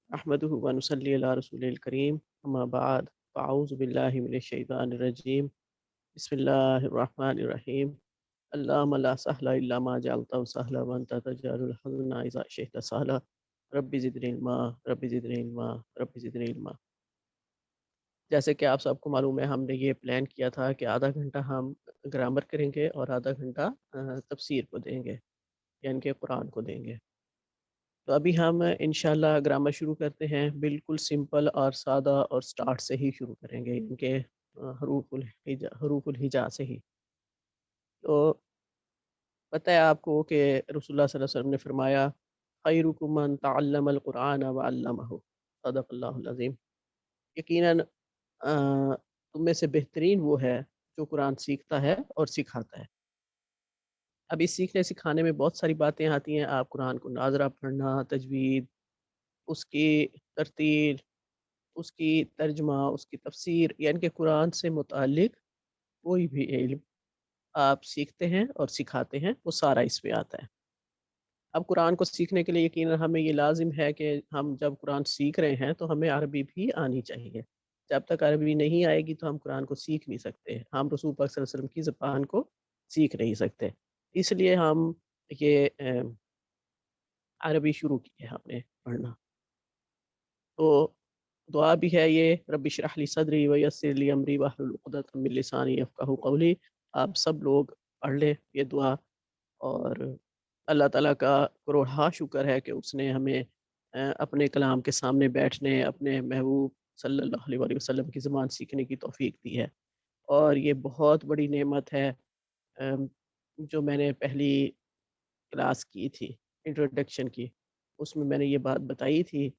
अहमदुहु व नुसल्ली अला रसूलिल करीम अम्मा बाद फ़अऊज़ु बिल्लाहि मिनश शैतानिर रजीम बिस्मिल्लाहिर रहमानिर रहीम अल्लाहुम्मा ला सहला इल्ला मा जअलतहु सहला व अंता तजअलुल हज़ना इज़ा शि'ता सहला रब्बि ज़िदनी इल्मा रब्बि ज़िदनी इल्मा रब्बि ज़िदनी इल्मा। जैसे कि आप सबको मालूम है, हमने ये प्लान किया था कि आधा घंटा हम ग्रामर करेंगे और आधा घंटा तफसीर को देंगे, यानी कि कुरान को देंगे। तो अभी हम इंशाल्लाह ग्रामर शुरू करते हैं, बिल्कुल सिंपल और सादा और स्टार्ट से ही शुरू करेंगे, इनके हरूफुल हिजा से ही। तो पता है आपको कि रसूलुल्लाह सल्लल्लाहु अलैहि वसल्लम ने फरमाया, खैरुकुम मन तअल्लमल कुरान व अल्लमहु, सदक़ल्लाहुल अज़ीम। यकीनन तुम में से बेहतरीन वो है जो कुरान सीखता है और सिखाता है। अब इस सीखने सिखाने में बहुत सारी बातें आती हैं। आप कुरान को नाज़रा पढ़ना, तजवीद, उसकी तरतील, उसकी तर्जुमा, उसकी तफसीर, यानी कि कुरान से मुतालिक कोई भी इल्म आप सीखते हैं और सिखाते हैं, वो सारा इसमें आता है। अब कुरान को सीखने के लिए यकीनन हमें ये लाज़िम है कि हम जब कुरान सीख रहे हैं, तो हमें अरबी भी आनी चाहिए। जब तक अरबी नहीं आएगी, तो हम कुरान को सीख नहीं सकते। हम रसूल पाक सल्लल्लाहु अलैहि वसल्लम की ज़बान को सीख नहीं सकते। इसलिए हम ये अरबी शुरू की है हमने पढ़ना। तो दुआ भी है ये, रब्बि इश्रह ली सदरी व यस्सिर ली अमरी वाहलुल उक़दतम मिन लिसानी यफ़क़हू क़ौली। आप सब लोग पढ़ लें ये दुआ। और अल्लाह ताला का करोड़हा शुक्र है कि उसने हमें अपने कलाम के सामने बैठने, अपने महबूब सल्लल्लाहु अलैहि वसल्लम की ज़ुबान सीखने की तौफ़ीक दी है। और ये बहुत बड़ी नेमत है। अम, जो मैंने पहली क्लास की थी, इंट्रोडक्शन की, उसमें मैंने ये बात बताई थी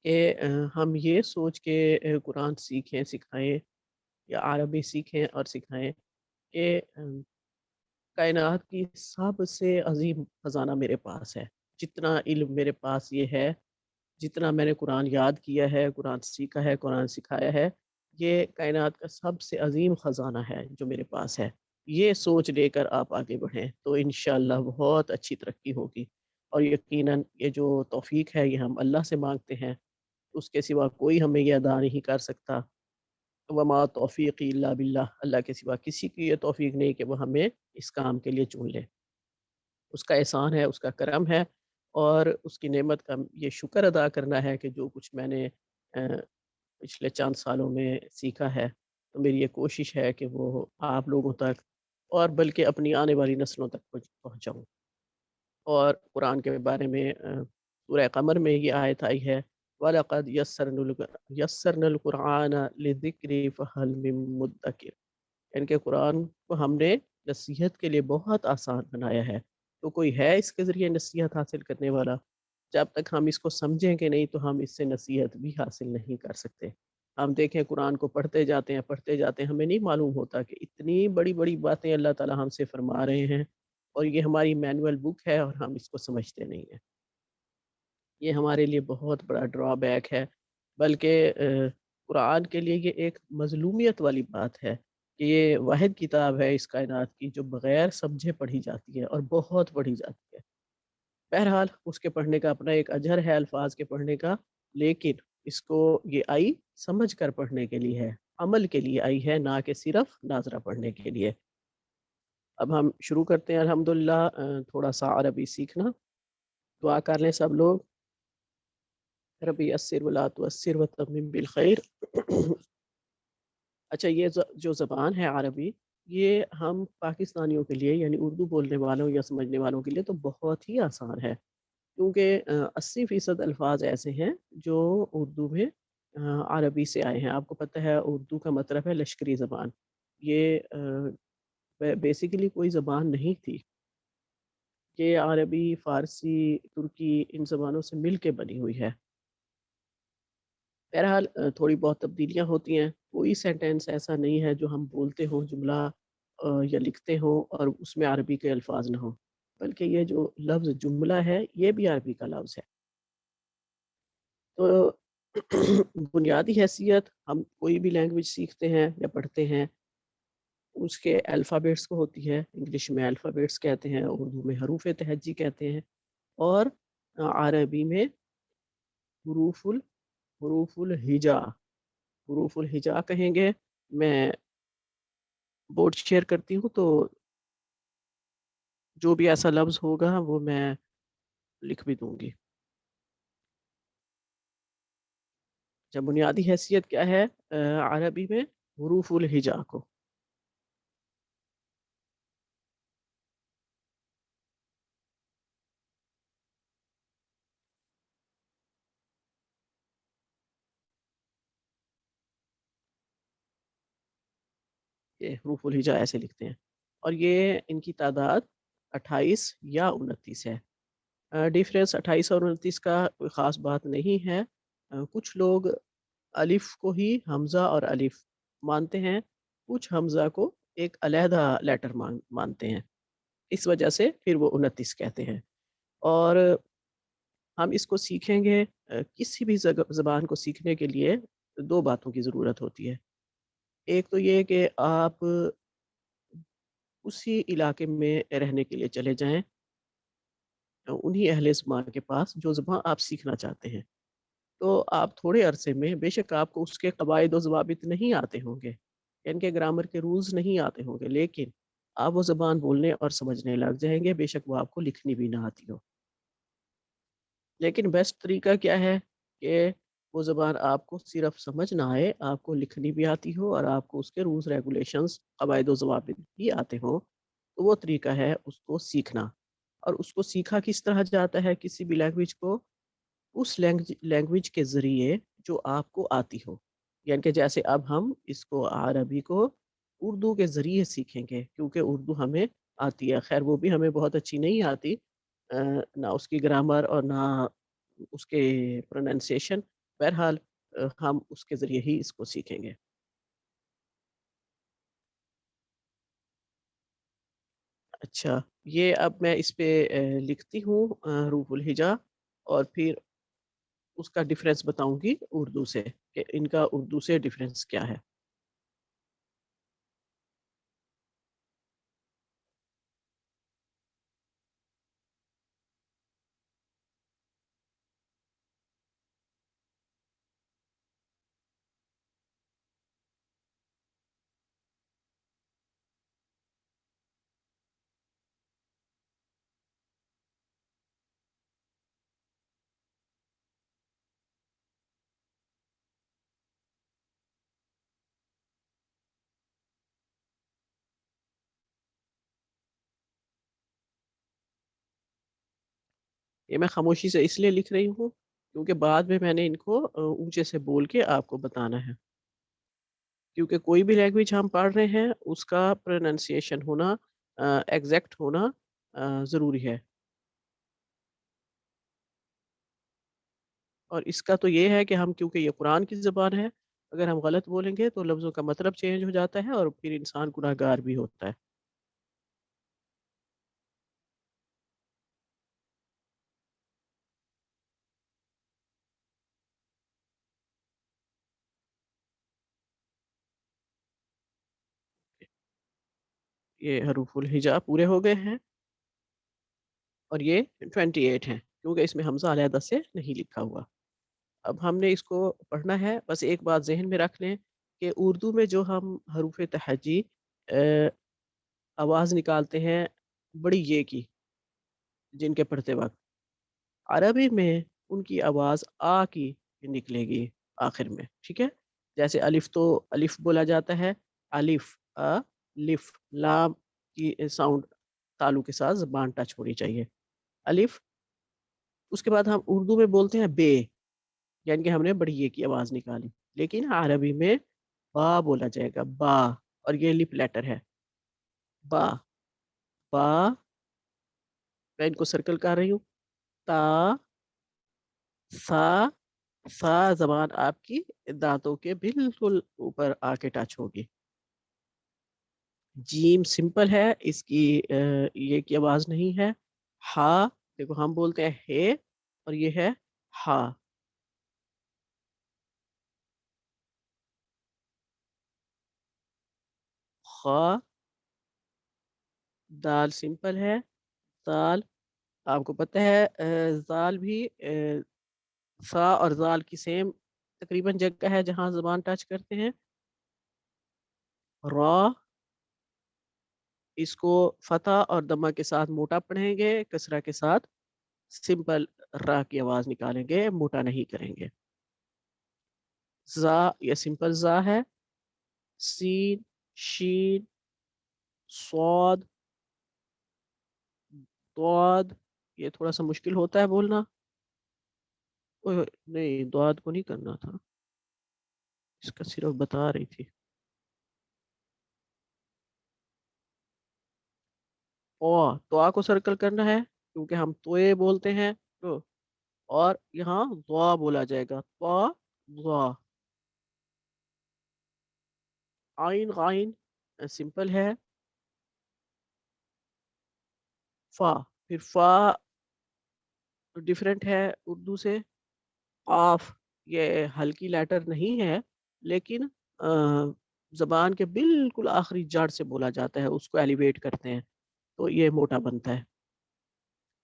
कि हम ये सोच के कुरान सीखें, सिखाएँ या अरबी सीखें और सिखाएँ कि कायनात की सबसे अज़ीम ख़ज़ाना मेरे पास है। जितना इल्म मेरे पास ये है, जितना मैंने कुरान याद किया है, कुरान सीखा है, कुरान सिखाया है, ये कायनात का सबसे अज़ीम ख़ज़ाना है जो मेरे पास है। ये सोच लेकर आप आगे बढ़ें, तो इंशाअल्लाह बहुत अच्छी तरक्की होगी। और यकीनन ये जो तौफ़ीक है, ये हम अल्लाह से माँगते हैं, उसके सिवा कोई हमें ये अता नहीं कर सकता। वमा तौफ़ीक़ी इल्ला बिल्लाह, अल्लाह के सिवा किसी की ये तौफ़ीक नहीं कि वो हमें इस काम के लिए चुन ले। उसका एहसान है, उसका करम है, और उसकी नेमत का ये शुक्र अदा करना है कि जो कुछ मैंने पिछले चंद सालों में सीखा है, तो मेरी ये कोशिश है कि वो आप लोगों तक और बल्कि अपनी आने वाली नस्लों तक पहुँचाऊँ। और कुरान के बारे में सूरह कमर में ये आयत आई है, वलक़द यस्सरनल कुरआन लिज़िक्रि फ़हल मिन मुद्दकिर। यानी कि कुरान को हमने नसीहत के लिए बहुत आसान बनाया है। तो कोई है इसके ज़रिए नसीहत हासिल करने वाला? जब तक हम इसको समझेंगे नहीं, तो हम इससे नसीहत भी हासिल नहीं कर सकते। हम देखें, कुरान को पढ़ते जाते हैं, हमें नहीं मालूम होता कि इतनी बड़ी-बड़ी बातें अल्लाह ताला हमसे फ़रमा रहे हैं, और ये हमारी मैनुअल बुक है और हम इसको समझते नहीं हैं। ये हमारे लिए बहुत बड़ा ड्रॉबैक है। बल्कि कुरान के लिए ये एक मज़लूमियत वाली बात है कि ये वाहिद किताब है इस कायनात की जो बग़ैर समझे पढ़ी जाती है और बहुत पढ़ी जाती है। बहरहाल उसके पढ़ने का अपना एक अजर है, अल्फ़ाज़ के पढ़ने का, लेकिन इसको ये आई समझ कर पढ़ने के लिए है, अमल के लिए आई है, ना कि सिर्फ़ नाज़रा पढ़ने के लिए। अब हम शुरू करते हैं अल्हम्दुलिल्लाह थोड़ा-सा अरबी सीखना। दुआ कर लें सब लोग। रब्बी यस्सिर वला तुअस्सिर व तम्मिम बिल खैर। अच्छा, ये जो ज़बान है अरबी, ये हम पाकिस्तानियों के लिए, यानी उर्दू बोलने वालों या समझने वालों के लिए तो बहुत ही आसान है। क्योंकि 80% अल्फ़ाज़ ऐसे हैं जो उर्दू में अरबी से आए हैं। आपको पता है उर्दू का मतलब है लश्करी ज़बान। ये बेसिकली कोई ज़बान नहीं थी। ये अरबी, फ़ारसी, तुर्की, इन ज़बानों से मिल के बनी हुई है। बहरहाल थोड़ी बहुत तब्दीलियाँ होती हैं। कोई सेंटेंस ऐसा नहीं है जो हम बोलते हों, जुमला या लिखते हों और उसमें अरबी के अल्फ़ाज़ ना हों। बल्कि ये जो लफ्ज़ जुमला है, ये भी अरबी का लफ्ज़ है। तो बुनियादी हैसियत, हम कोई भी लैंग्वेज सीखते हैं या पढ़ते हैं, उसके अल्फ़ाबेट्स को होती है। इंग्लिश में अल्फ़ाबेट्स कहते हैं, उर्दू में हरूफ़ तहज्जी कहते हैं, और अरबी में हुरूफुल हिजा, हुरूफुल हिजा कहेंगे। मैं बोर्ड शेयर करती हूँ, तो जो भी ऐसा लफ्ज़ होगा वो मैं लिख भी दूंगी। जब बुनियादी हैसियत क्या है अरबी में हुरूफुल हिजा को। ये हुरूफुल हिजा ऐसे लिखते हैं, और ये इनकी तादाद 28 या 29 है। डिफरेंस 28 और 29 का कोई ख़ास बात नहीं है। कुछ लोग अलिफ को ही हमज़ा और अलिफ मानते हैं, कुछ हमज़ा को एक अलहदा लेटर मानते हैं। इस वजह से फिर वो 29 कहते हैं। और हम इसको सीखेंगे, किसी भी ज़बान को सीखने के लिए 2 बातों की ज़रूरत होती है। एक तो ये कि आप उसी इलाके में रहने के लिए चले जाएँ, उन्हीं अहले ज़बान के पास जो ज़बान आप सीखना चाहते हैं। तो आप थोड़े अरसे में बेशक आपको उसके कवायद व ज़वाबित नहीं आते होंगे, यानी कि ग्रामर के रूल्स नहीं आते होंगे, लेकिन आप वो ज़बान बोलने और समझने लग जाएँगे, बेशक वो आपको लिखनी भी ना आती हो। लेकिन बेस्ट तरीका क्या है कि वो ज़बान आपको सिर्फ़ समझ ना आए, आपको लिखनी भी आती हो और आपको उसके रूल्स रेगुलेशंस, कवायद व ज़वाबित भी आते हों, तो वो तरीका है उसको सीखना। और उसको सीखा किस तरह जाता है किसी भी लैंग्वेज को? उस लैंग्वेज के ज़रिए जो आपको आती हो। यानी कि जैसे अब हम इसको अरबी को उर्दू के ज़रिए सीखेंगे, क्योंकि उर्दू हमें आती है। ख़ैर वो भी हमें बहुत अच्छी नहीं आती, ना उसकी ग्रामर और ना उसके प्रोनंसिएशन। बहरहाल हम उसके ज़रिए ही इसको सीखेंगे। अच्छा, ये अब मैं इस पे लिखती हूँ रूहुल हिजा, और फिर उसका डिफ़रेंस बताऊँगी उर्दू से, कि इनका उर्दू से डिफ़रेंस क्या है। ये मैं खामोशी से इसलिए लिख रही हूँ, क्योंकि बाद में मैंने इनको ऊँचे से बोल के आपको बताना है। क्योंकि कोई भी लैंग्वेज हम पढ़ रहे हैं, उसका प्रोनंसिएशन होना, एग्ज़ैक्ट होना ज़रूरी है। और इसका तो ये है कि हम, क्योंकि ये कुरान की ज़बान है, अगर हम गलत बोलेंगे तो लफ्ज़ों का मतलब चेंज हो जाता है और फिर इंसान गुनहगार भी होता है। ये हरूफुल हिजा पूरे हो गए हैं, और ये 28 हैं, क्योंकि इसमें हमज़ा अलहदा से नहीं लिखा हुआ। अब हमने इसको पढ़ना है, बस एक बात ज़हन में रख लें कि उर्दू में जो हम हरूफ़ तहज्जी अ, आवाज़ निकालते हैं बड़ी ये की, जिनके पढ़ते वक़्त, अरबी में उनकी आवाज़ आ की निकलेगी आखिर में, ठीक है? जैसे अलिफ तो अलिफ बोला जाता है, अलिफ, लिफ, लाम की साउंड तालु के साथ ज़बान टच होनी चाहिए। अलिफ, उसके बाद हम उर्दू में बोलते हैं बे, यानी कि हमने बड़ी ये की आवाज़ निकाली। लेकिन अरबी में बा बोला जाएगा, बा, और ये लिप लेटर है, बा, बा, मैं इनको सर्कल कर रही हूँ, ता, सा, सा ज़बान आपकी दाँतों के बिल्कुल ऊपर आके टच होगी। जीम सिंपल है, इसकी ये की आवाज़ नहीं है। हा, देखो हम बोलते हैं हे, और ये है हा। खा, दाल सिंपल है। दाल, आपको पता है ज़ाल भी सा और जाल की सेम तकरीबन जगह है जहाँ ज़बान टच करते हैं। रा, इसको फतह और दमा के साथ मोटा पढ़ेंगे, कसरा के साथ सिंपल रा की आवाज़ निकालेंगे, मोटा नहीं करेंगे। ज़ा, ये सिंपल ज़ा है। सीन, शीन, स्वाद, द्वाद, ये थोड़ा सा मुश्किल होता है बोलना। ओए नहीं, द्वाद को नहीं करना था, इसका सिर्फ बता रही थी। तो आ को सर्कल करना है क्योंकि हम तोए बोलते हैं तो, और यहाँ द्वा बोला जाएगा, त्वा द्वा। आइन गाइन सिंपल है। फा, फिर फा डिफरेंट है उर्दू से। काफ, ये हल्की लेटर नहीं है, लेकिन जबान के बिल्कुल आखिरी जड़ से बोला जाता है, उसको एलिवेट करते हैं तो ये मोटा बनता है।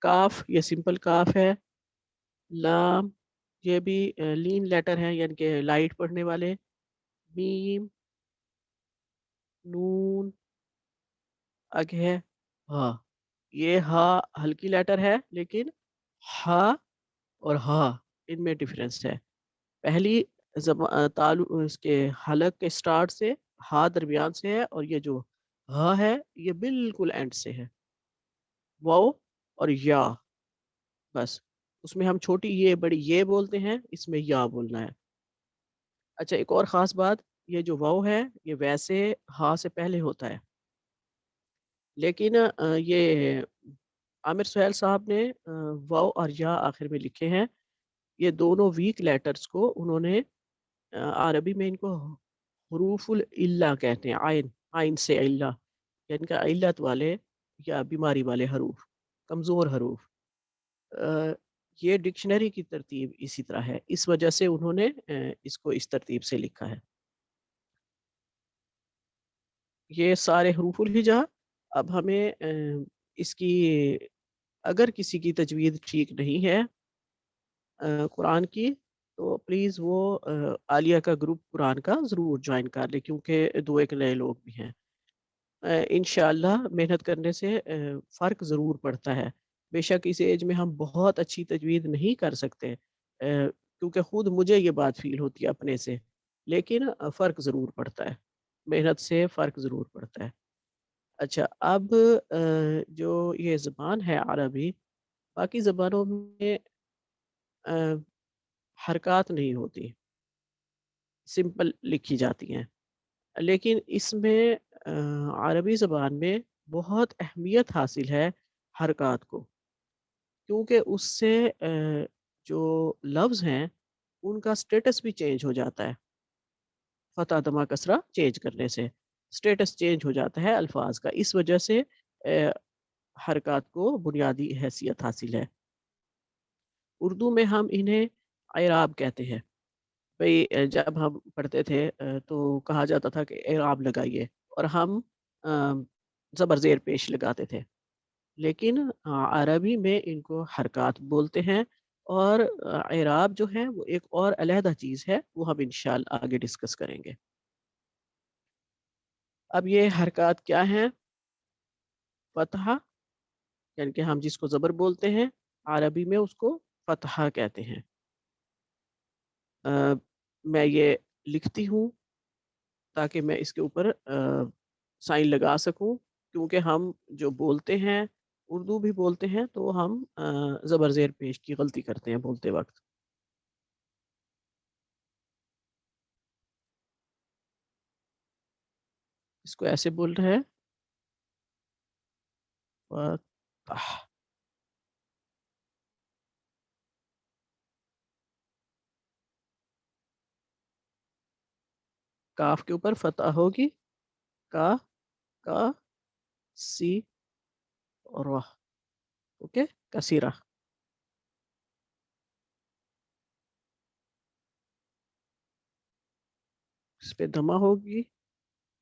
काफ, ये सिंपल काफ है। लाम, ये भी लीन लेटर है यानी कि लाइट पढ़ने वाले। मीम, नून, आगे है हा। ये हा हल्की लेटर है, लेकिन हा और हा इनमें डिफरेंस है। पहली तालु इसके हलक के स्टार्ट से हा दरमियान से है, और ये जो हा है ये बिल्कुल एंड से है। वाओ और या, बस उसमें हम छोटी ये बड़ी ये बोलते हैं, इसमें या बोलना है। अच्छा, एक और ख़ास बात, ये जो वाव है ये वैसे हा से पहले होता है, लेकिन ये आमिर सुहेल साहब ने वाव और या आखिर में लिखे हैं। ये दोनों वीक लेटर्स को उन्होंने अरबी में इनको हरूफुल इल्ला कहते हैं। आइन, आइन से इल्ला, यानी कि इल्लत वाले या बीमारी वाले हरूफ, कमज़ोर हरूफ। अ, ये डिक्शनरी की तरतीब इसी तरह है, इस वजह से उन्होंने इसको इस तरतीब से लिखा है। ये सारे हरूफुल हिजा। अब हमें इसकी, अगर किसी की तजवीज़ ठीक नहीं है कुरान की, तो प्लीज़ वो आलिया का ग्रुप कुरान का ज़रूर जॉइन कर ले, क्योंकि 2 एक नए लोग भी हैं। इंशाअल्लाह मेहनत करने से फ़र्क ज़रूर पड़ता है। बेशक इस एज में हम बहुत अच्छी तजवीज़ नहीं कर सकते, क्योंकि ख़ुद मुझे ये बात फ़ील होती है अपने से, लेकिन फ़र्क ज़रूर पड़ता है। मेहनत से फ़र्क ज़रूर पड़ता है। अच्छा, अब जो ये ज़बान है अरबी, बाकी ज़बानों में अ, हरकत नहीं होती, सिंपल लिखी जाती हैं। लेकिन इसमें अरबी ज़बान में बहुत अहमियत हासिल है हरकत को, क्योंकि उससे जो लफ्ज़ हैं, उनका स्टेटस भी चेंज हो जाता है। फ़तह, दमा, कसरा चेंज करने से स्टेटस चेंज हो जाता है अल्फ़ाज़ का। इस वजह से हरकत को बुनियादी हैसियत हासिल है। उर्दू में हम इन्हें एराब कहते हैं। भई जब हम पढ़ते थे तो कहा जाता था कि एराब लगाइए, और हम अ, ज़बर ज़ेर पेश लगाते थे। लेकिन अरबी में इनको हरकत बोलते हैं, और एराब जो है वो एक और अलहदा चीज़ है, वो हम इंशाअल्लाह आगे डिस्कस करेंगे। अब ये हरकत क्या हैं? फ़तहा, यानी कि हम जिसको ज़बर बोलते हैं, अरबी में उसको फ़तहा कहते हैं। अ, मैं ये लिखती हूँ ताकि मैं इसके ऊपर साइन लगा सकूँ, क्योंकि हम जो बोलते हैं, उर्दू भी बोलते हैं, तो हम ज़बर ज़ेर पेश की गलती करते हैं बोलते वक़्त। इसको ऐसे बोलना है, फ़तह। काफ के ऊपर फ़तह होगी, का, का, सी और वाह। ओके, कसीरा। इस पे दमा होगी।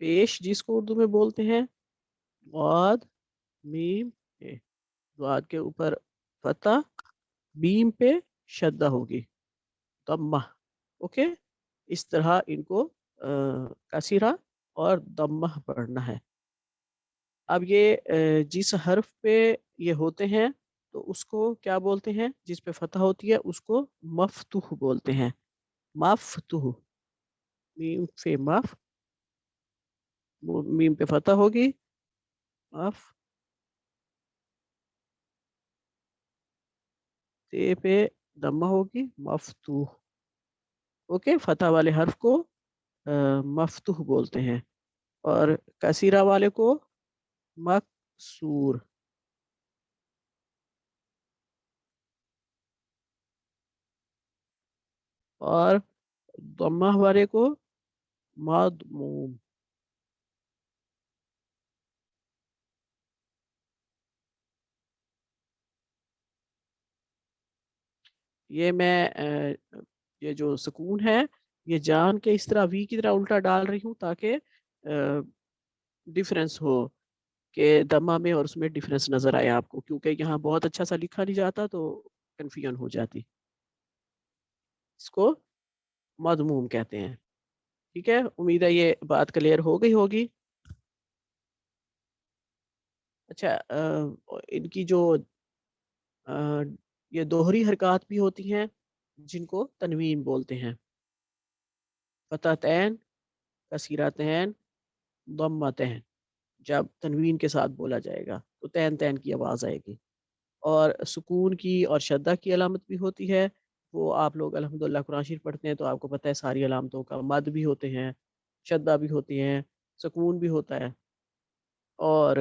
पेश जिसको उर्दू में बोलते हैं, वाद, मीम, वाद के ऊपर फ़तह, बीम पे शद्दा होगी। दम्मा। ओके, इस तरह इनको कसीरा और दम्मा पढ़ना है। अब ये जिस हर्फ पे ये होते हैं तो उसको क्या बोलते हैं? जिस पे फतह होती है उसको मफ्तूह बोलते हैं। मफ्तूह, मीम पे मफ, मीम पे फतह होगी, मफ, ते पे दम्मा होगी, मफ्तूह। ओके, फतह वाले हर्फ को मफ्तूह बोलते हैं और कसीरा वाले को मकसूर। और दम्मा वाले को मदमूम। ये मैं ये जो सुकून है ये जान के इस तरह वी की तरह उल्टा डाल रही हूँ ताकि डिफरेंस हो, कि दमा में और उसमें डिफरेंस नजर आए आपको, क्योंकि यहाँ बहुत अच्छा सा लिखा नहीं जाता तो कंफ्यूजन हो जाती। इसको मदमूम कहते हैं। ठीक है, उम्मीद है ये बात क्लियर हो गई होगी। अच्छा, इनकी जो अ, ये दोहरी हरकत भी होती हैं जिनको तनवीन बोलते हैं। फतहतैन, कसीरतैन, दम्मतैन। जब तनवीन के साथ बोला जाएगा तो तैन तैन की आवाज़ आएगी। और सुकून की और शद्दा की अलामत भी होती है। वो आप लोग अल्हम्दुलिल्लाह कुरान शरीफ पढ़ते हैं तो आपको पता है सारी अलामतों का, मद भी होते हैं, शद्दा भी होती हैं, सुकून भी होता है। और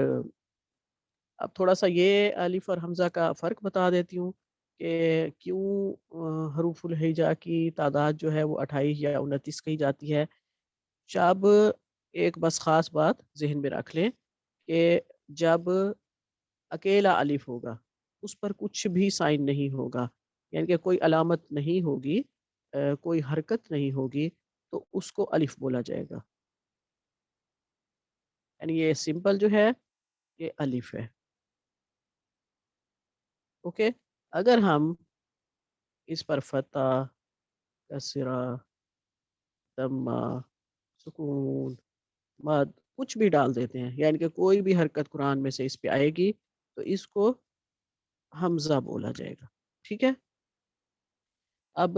अब थोड़ा-सा ये अलिफ और हमज़ा का फ़र्क बता देती हूँ कि क्यों हरूफुल हिजा की तादाद जो है वो 28 या 29 कही जाती है। जब एक बस ख़ास बात ज़हन में रख लें कि जब अकेला अलिफ होगा, उस पर कुछ भी साइन नहीं होगा, यानी कि कोई अलामत नहीं होगी, कोई हरकत नहीं होगी, तो उसको अलिफ बोला जाएगा। यानी ये सिंपल जो है, ये अलिफ है। ओके? अगर हम इस पर फ़तह, कसरा, दम्मा, सुकून, मद कुछ भी डाल देते हैं, यानी कि कोई भी हरकत कुरान में से इस पे आएगी, तो इसको हमज़ा बोला जाएगा। ठीक है? अब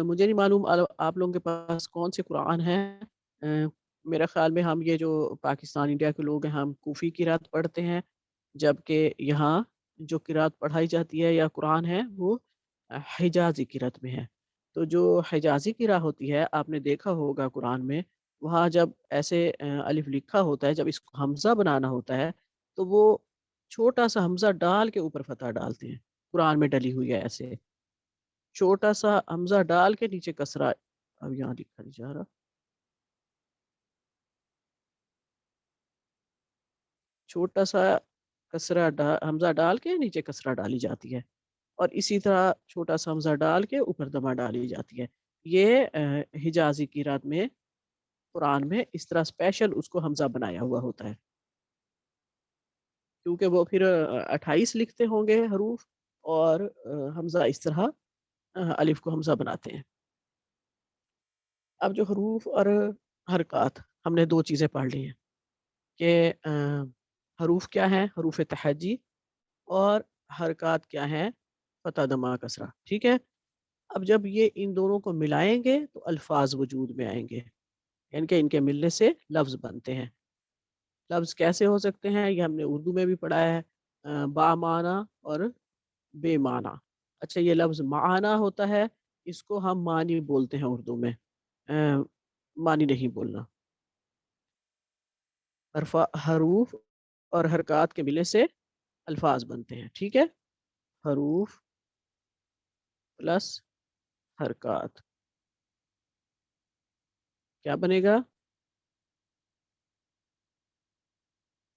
मुझे नहीं मालूम आप लोगों के पास कौन से कुरान हैं। अ, मेरे ख़्याल में हम ये जो पाकिस्तान, इंडिया के लोग हैं, हम कूफ़ी किरात पढ़ते हैं, जबकि यहाँ जो किरात पढ़ाई जाती है या कुरान है वो हिजाज़ी किरात में है। तो जो हिजाज़ी किरा होती है, आपने देखा होगा कुरान में, वहाँ जब ऐसे अलिफ लिखा होता है, जब इसको हमज़ा बनाना होता है, तो वो छोटा-सा हमज़ा डाल के ऊपर फ़तह डालते हैं। कुरान में डली हुई है ऐसे। छोटा-सा हमज़ा डाल के नीचे कसरा, अब यहाँ लिखा नहीं जा रहा। छोटा-सा कसरा हमज़ा डाल के नीचे कसरा डाली जाती है और इसी तरह छोटा-सा हमज़ा डाल के ऊपर दमा डाली जाती है। ये हिजाज़ी किरात में, कुरान में इस तरह स्पेशल उसको हमज़ा बनाया हुआ होता है। क्योंकि वो फिर 28 लिखते होंगे हरूफ और हमज़ा इस तरह अलिफ को हमज़ा बनाते हैं। अब जो हरूफ और हरकत, हमने 2 चीज़ें पढ़ ली हैं कि हरूफ क्या हैं, हरूफ तहज्जी, और हरकत क्या हैं, फ़तह, दमा, कसरा। ठीक है? अब जब ये इन दोनों को मिलाएँगे तो अल्फ़ाज़ वजूद में आएँगे, यानी कि इनके मिलने से लफ्ज़ बनते हैं। लफ्ज़ कैसे हो सकते हैं, ये हमने उर्दू में भी पढ़ा है, बामाना और बेमाना। अच्छा, ये लफ्ज़ माना होता है, इसको हम मानी बोलते हैं उर्दू में, मानी नहीं बोलना। हरूफ और हरकत के मिलने से अल्फ़ाज़ बनते हैं। ठीक है? हरूफ प्लस हरकत क्या बनेगा?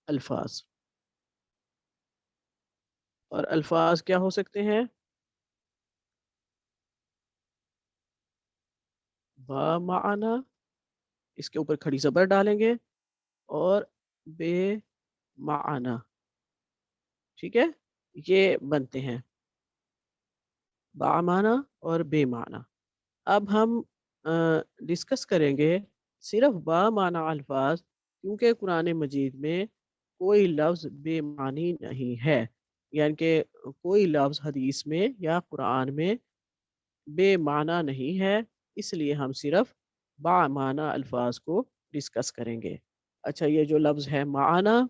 अल्फ़ाज़। और अल्फ़ाज़ क्या हो सकते हैं? बमाना, इसके ऊपर खड़ी ज़बर डालेंगे, और बेमाना। ठीक है? ये बनते हैं बामाना और बेमाना। अब हम डिस्कस करेंगे सिर्फ बामाना अल्फाज, क्योंकि कुरान मजीद में कोई लफ्ज़ बेमानी नहीं है, यानी कि कोई लफ्ज़ हदीस में या कुरान में बेमाना नहीं है, इसलिए हम सिर्फ बामाना अल्फाज को डिस्कस करेंगे। अच्छा, ये जो लफ्ज़ है माना,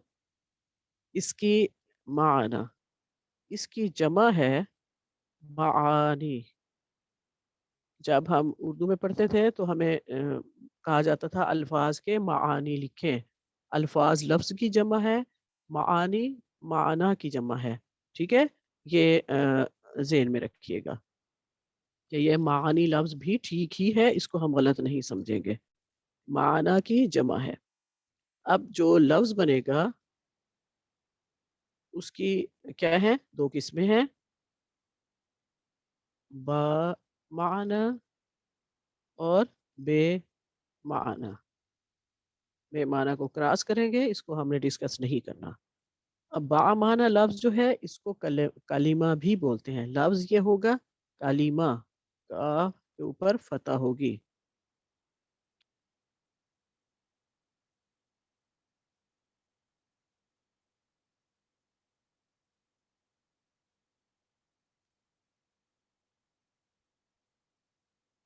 इसकी माना, इसकी जमा है मानी। जब हम उर्दू में पढ़ते थे तो हमें कहा जाता था अल्फाज के मानी लिखें। अल्फाज लफ्ज़ की जमा है, मानी माना की जमा है। ठीक है? ये ज़हन में रखिएगा कि ये मानी लफ्ज़ भी ठीक ही है, इसको हम गलत नहीं समझेंगे। माना की जमा है। अब जो लफ्ज़ बनेगा उसकी क्या है? 2 किस्में हैं, बमाना और बेमाना। बेमाना को क्रॉस करेंगे, इसको हमने डिस्कस नहीं करना। अब बामाना लफ्ज़ जो है इसको कलीमा भी बोलते हैं। लफ्ज़ ये होगा कलीमा, काफ के ऊपर फ़तह होगी।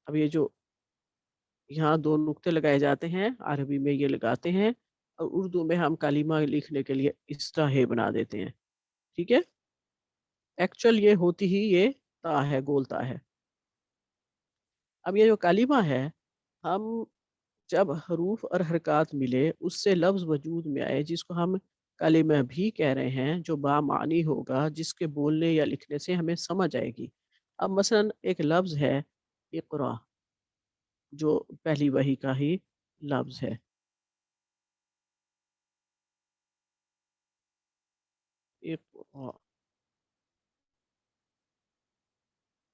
अब ये जो यहाँ 2 नुक्ते लगाए जाते हैं, अरबी में ये लगाते हैं और उर्दू में हम कलीमा लिखने के लिए इस तरह हे बना देते हैं। ठीक है? एक्चुअल ये होती ही ये ता है, गोल ता है। अब ये जो कलीमा है, हम जब हरूफ और हरकत मिले, उससे लफ्ज़ वजूद में आए जिसको हम कलिमा भी कह रहे हैं, जो बामानी होगा, जिसके बोलने या लिखने से हमें समझ आएगी। अब मसलन एक लफ्ज़ है इक़रा, जो पहली वही का ही लफ्ज़ है। इक़रा,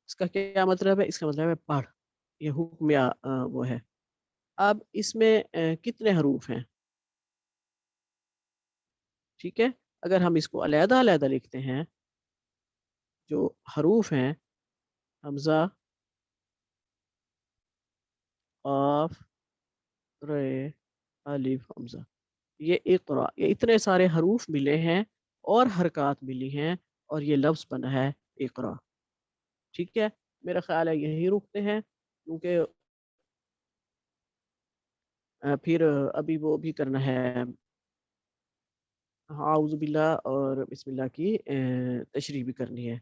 इसका क्या मतलब है? इसका मतलब है पढ़, ये हुक्म या वो है। अब इसमें कितने हरूफ हैं? ठीक है? अगर हम इसको अलहदा-अलहदा लिखते हैं, जो हरूफ हैं, हमज़ा, क़ाफ, रे, अलिफ, हमज़ा। ये इक़रा, ये इतने सारे हरूफ मिले हैं और हरकत मिली हैं और ये लफ्ज़ बना है इक़रा। ठीक है? मेरा ख़्याल है यहीं रुकते हैं, क्योंकि फिर अभी वो भी करना है, आऊज़ु बिल्लाह और बिस्मिल्लाह की तशरीह भी करनी है।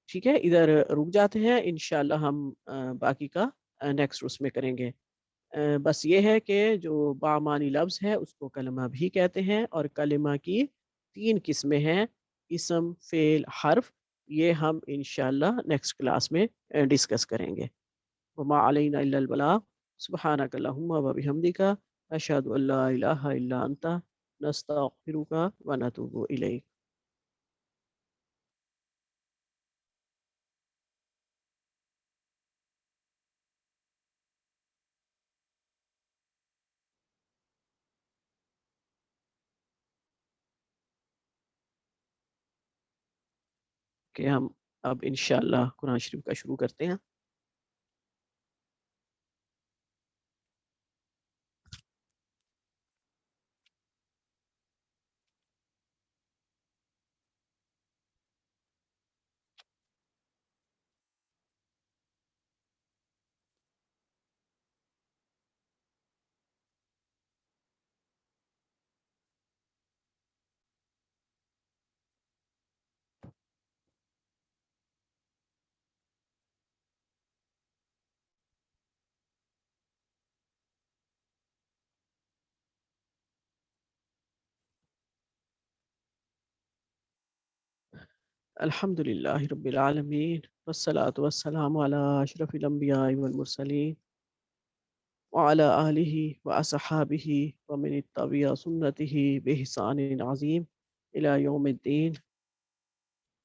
ठीक है? इधर रुक जाते हैं, इंशाअल्लाह हम बाकी का नेक्स्ट उसमें करेंगे। बस ये है कि जो बामानी लफ्ज़ है उसको कलमा भी कहते हैं और कलिमा की 3 किस्में हैं, इस्म, फ़ेल, हर्फ़। ये हम इंशाअल्लाह नेक्स्ट क्लास में डिस्कस करेंगे। वमा अलैना इल्लल बलाग, सुब्हानक अल्लाहुम्मा व बिहम्दिका, अशहदु अल्ला इलाहा इल्ला अंता, नस्तगफिरुका व नतूबु इलैक। कि हम अब इंशाअल्लाह कुरान शरीफ का शुरू करते हैं। अल्हम्दुलिल्लाहि रब्बिल आलमीन, वस्सलातु वस्सलामु अला अशरफिल अंबियाइ वल मुरसलीन व अला आलिहि व असहाबिहि व मन इत्तबअ सुन्नतिहि बिइहसानिन अज़ीम इला यौमिद्दीन।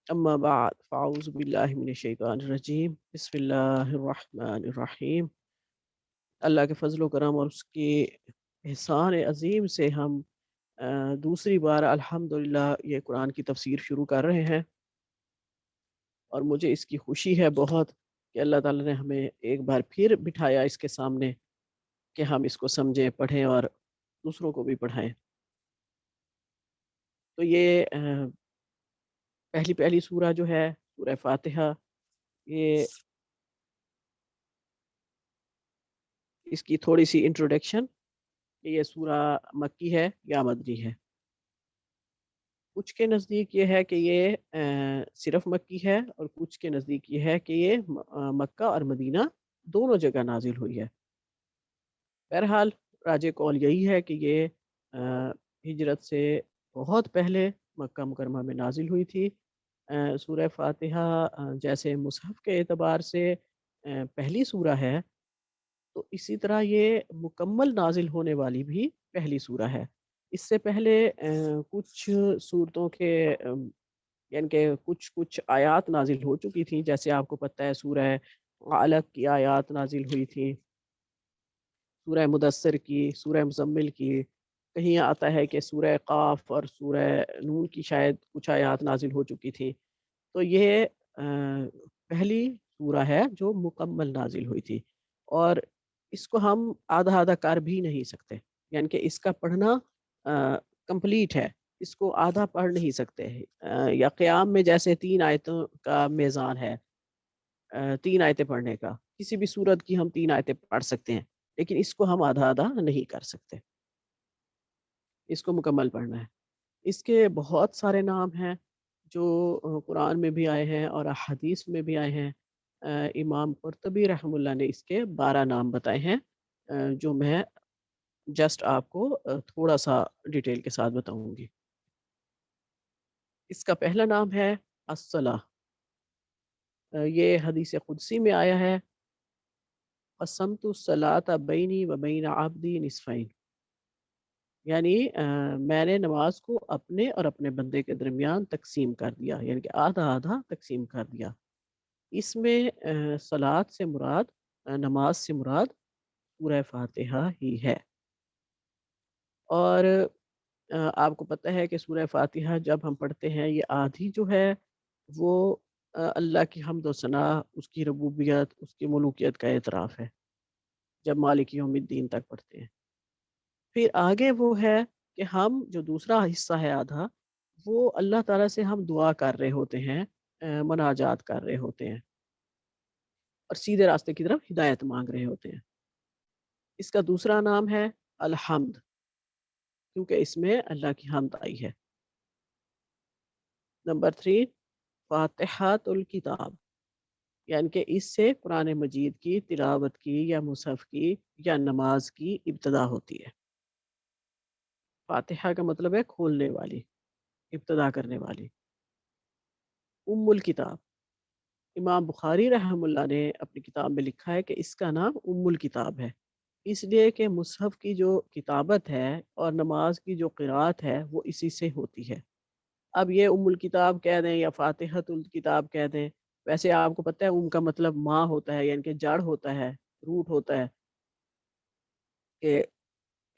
अम्मा बाद फ़अऊज़ु बिल्लाहि मिनश शैतानिर रजीम। बिस्मिल्लाहिर रहमानिर रहीम। अल्लाह के फ़ज़ल व करम और उसके एहसान अज़ीम से हम दूसरी बार अल्हम्दुलिल्लाह ये कुरान की तफ़सीर शुरू कर रहे हैं और मुझे इसकी खुशी है बहुत کہ اللہ ताला ने हमें एक बार फिर बिठाया इसके सामने कि हम इसको समझें, पढ़ें और दूसरों को भी पढ़ाएँ। तो ये पहली पहली सूरा जो है सूरह फ़ातिहा, ये इसकी थोड़ी-सी इंट्रोडक्शन कि ये सूरा मक्की है या मदनी है। कुछ के नज़दीक ये है कि ये सिर्फ़ मक्की है और कुछ के नज़दीक ये है कि ये मक्का और मदीना दोनों जगह नाज़िल हुई है। बहरहाल राजे कौल यही है कि ये हिजरत से बहुत पहले मक्का मुकरमा में नाज़िल हुई थी। सूरह फ़ातिहा जैसे मुसहफ़ के एतबार से पहली सूरा है, तो इसी तरह ये मुकम्मल नाज़िल होने वाली भी पहली सूरा है। इससे पहले कुछ सूरतों के यानी कि कुछ-कुछ आयात नाज़िल हो चुकी थी, जैसे आपको पता है सूरह अलक की आयात नाज़िल हुई थी, सूरह मुदस्सिर की, सूरह मुज़म्मिल की, कहीं आता है कि सूरह क़ाफ़ और सूरह नून की शायद कुछ आयात नाज़िल हो चुकी थी। तो ये पहली सूरा है जो मुकम्मल नाज़िल हुई थी और इसको हम आधा-आधा कर भी नहीं सकते, यानी कि इसका पढ़ना कंप्लीट है, इसको आधा पढ़ नहीं सकते। या क़ियाम में जैसे 3 आयतों का मीज़ान है, 3 आयतें पढ़ने का, किसी भी सूरत की हम 3 आयतें पढ़ सकते हैं, लेकिन इसको हम आधा-आधा नहीं कर सकते, इसको मुकम्मल पढ़ना है। इसके बहुत सारे नाम हैं जो कुरान में भी आए हैं और अहादीस में भी आए हैं। इमाम कुर्तुबी रहमतुल्लाह ने इसके 12 नाम बताए हैं, जो मैं जस्ट आपको थोड़ा-सा डिटेल के साथ बताऊँगी। इसका पहला नाम है अस्सलाह। ये हदीस कुदसी में आया है, क़समतु स्सलाता बैनी व बैन अब्दी निस्फ़ैन। यानी मैंने नमाज को अपने और अपने बंदे के दरमियान तकसीम कर दिया, यानी कि आधा-आधा तकसीम कर दिया। इसमें सलात से मुराद नमाज से मुराद सूरह फ़ातिहा ही है। और आपको पता है कि सूरह फ़ातिहा जब हम पढ़ते हैं, ये आधी जो है वो अल्लाह की हम्द व सना, उसकी रबूबियत, उसकी मलूकियत का एतराफ़ है, जब मालिक यौमिद्दीन तक पढ़ते हैं। फिर आगे वो है कि हम जो दूसरा हिस्सा है आधा, वो अल्लाह ताला से हम दुआ कर रहे होते हैं, मुनाजात कर रहे होते हैं और सीधे रास्ते की तरफ हिदायत माँग रहे होते हैं। इसका दूसरा नाम है अल-हम्द, क्योंकि इसमें अल्लाह की हम्द आई है। नंबर 3 फ़ातिहातुल किताब, यानी कि इससे कुरान मजीद की तिलावत की या मुसहफ़ की या नमाज की इब्तिदा होती है। फ़ातिहा का मतलब है खोलने वाली, इब्तिदा करने वाली। उम्मुल किताब, इमाम बुखारी रहमतुल्लाह ने अपनी किताब में लिखा है कि इसका नाम उम्मुल किताब है, इसलिए कि मुसहफ़ की जो किताबत है और नमाज की जो क़िराअत है वो इसी से होती है। अब ये उम्मुल किताब कह दें या फ़ातिहतुल किताब कह दें, वैसे आपको पता है उम का मतलब माँ होता है, यानी कि जड़ होता है, रूट होता है, कि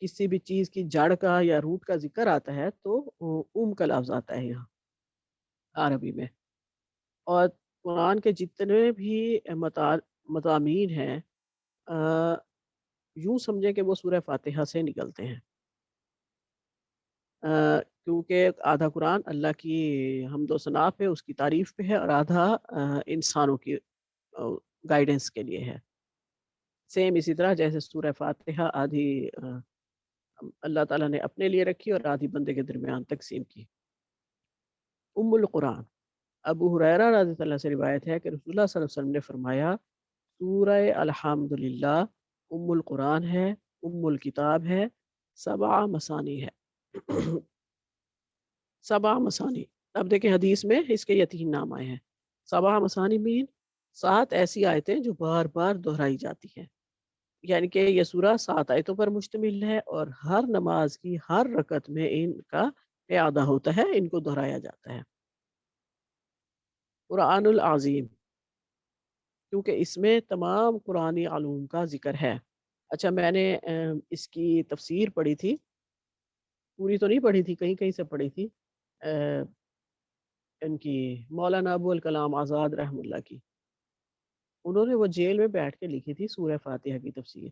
किसी भी चीज़ की जड़ का या रूट का ज़िक्र आता है तो का लफ़्ज़ आता है यहाँ अरबी में। और कुरान के जितने भी मज़ामीन हैं, अ, यूँ समझें कि वो सूरह फ़ातिहा से निकलते हैं। क्योंकि आधा कुरान अल्लाह की हम्द व सना पे, उसकी तारीफ़ पे है और आधा इंसानों की गाइडेंस के लिए है। सेम इसी तरह जैसे सूरह फ़ातिहा आधी अल्लाह ताला ने अपने लिए रखी और आधी बंदे के दरमियान तक़सीम की। उम्मुल कुरान, अबू हुरैरा रज़ी अल्लाह से रिवायत है कि रसूलुल्लाह सल्लल्लाहु अलैहि वसल्लम ने फरमाया, सूरह अल्हम्दुलिल्लाह उम्मुल कुरान है, उम्मुल किताब है, सबआ मसानी है। सबआ मसानी, अब देखिए हदीस में इसके ये 3 नाम आए हैं। सबआ मसानी मीन 7 ऐसी आयतें जो बार-बार दोहराई जाती हैं। यानी कि ये सूरा 7 आयतों पर मुश्तमिल है और हर नमाज की हर रकत में इनका इआदा होता है, इनको दोहराया जाता है। कुरानुल अज़ीम, क्योंकि इसमें तमाम कुरानी अलूम का ज़िक्र है। अच्छा, मैंने इसकी तफ़सीर पढ़ी थी, पूरी तो नहीं पढ़ी थी, कहीं-कहीं से पढ़ी थी। इनकी मौलाना अबुल कलाम आज़ाद रहमतुल्लाह की। उन्होंने वो जेल में बैठ के लिखी थी सूरह फातिहा की तफसीर।